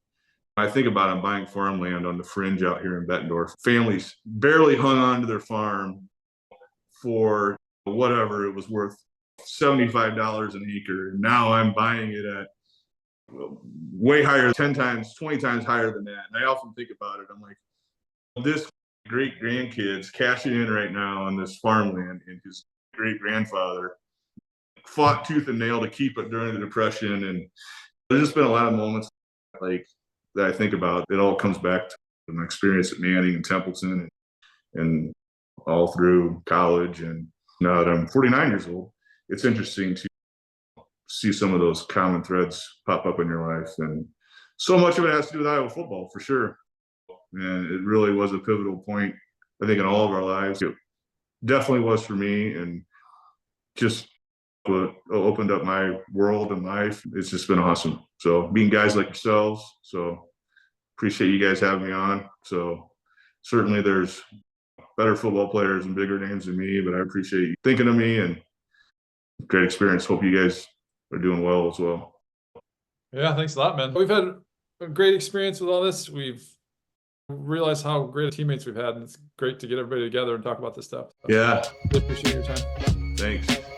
[SPEAKER 1] I think about I'm buying farmland on the fringe out here in Bettendorf. Families barely hung on to their farm for whatever it was worth, $75 an acre, and now I'm buying it at way higher, 10 times, 20 times higher than that. And I often think about it, I'm like, this great grandkids cashing in right now on this farmland, and his great grandfather fought tooth and nail to keep it during the Depression. And there's just been a lot of moments like that I think about. It all comes back to my experience at Manning and Templeton, and all through college. And now that I'm 49 years old, it's interesting to see some of those common threads pop up in your life. And so much of it has to do with Iowa football, for sure. And it really was a pivotal point, I think, in all of our lives. It definitely was for me, and just what opened up my world and life. It's just been awesome. So meeting guys like yourselves. So appreciate you guys having me on. So certainly there's better football players and bigger names than me, but I appreciate you thinking of me, and great experience. Hope you guys are doing well as well.
[SPEAKER 2] Yeah, thanks a lot, man. We've had a great experience with all this. We've realized how great teammates we've had, and it's great to get everybody together and talk about this stuff.
[SPEAKER 1] Yeah.
[SPEAKER 2] Really appreciate your time.
[SPEAKER 1] Thanks.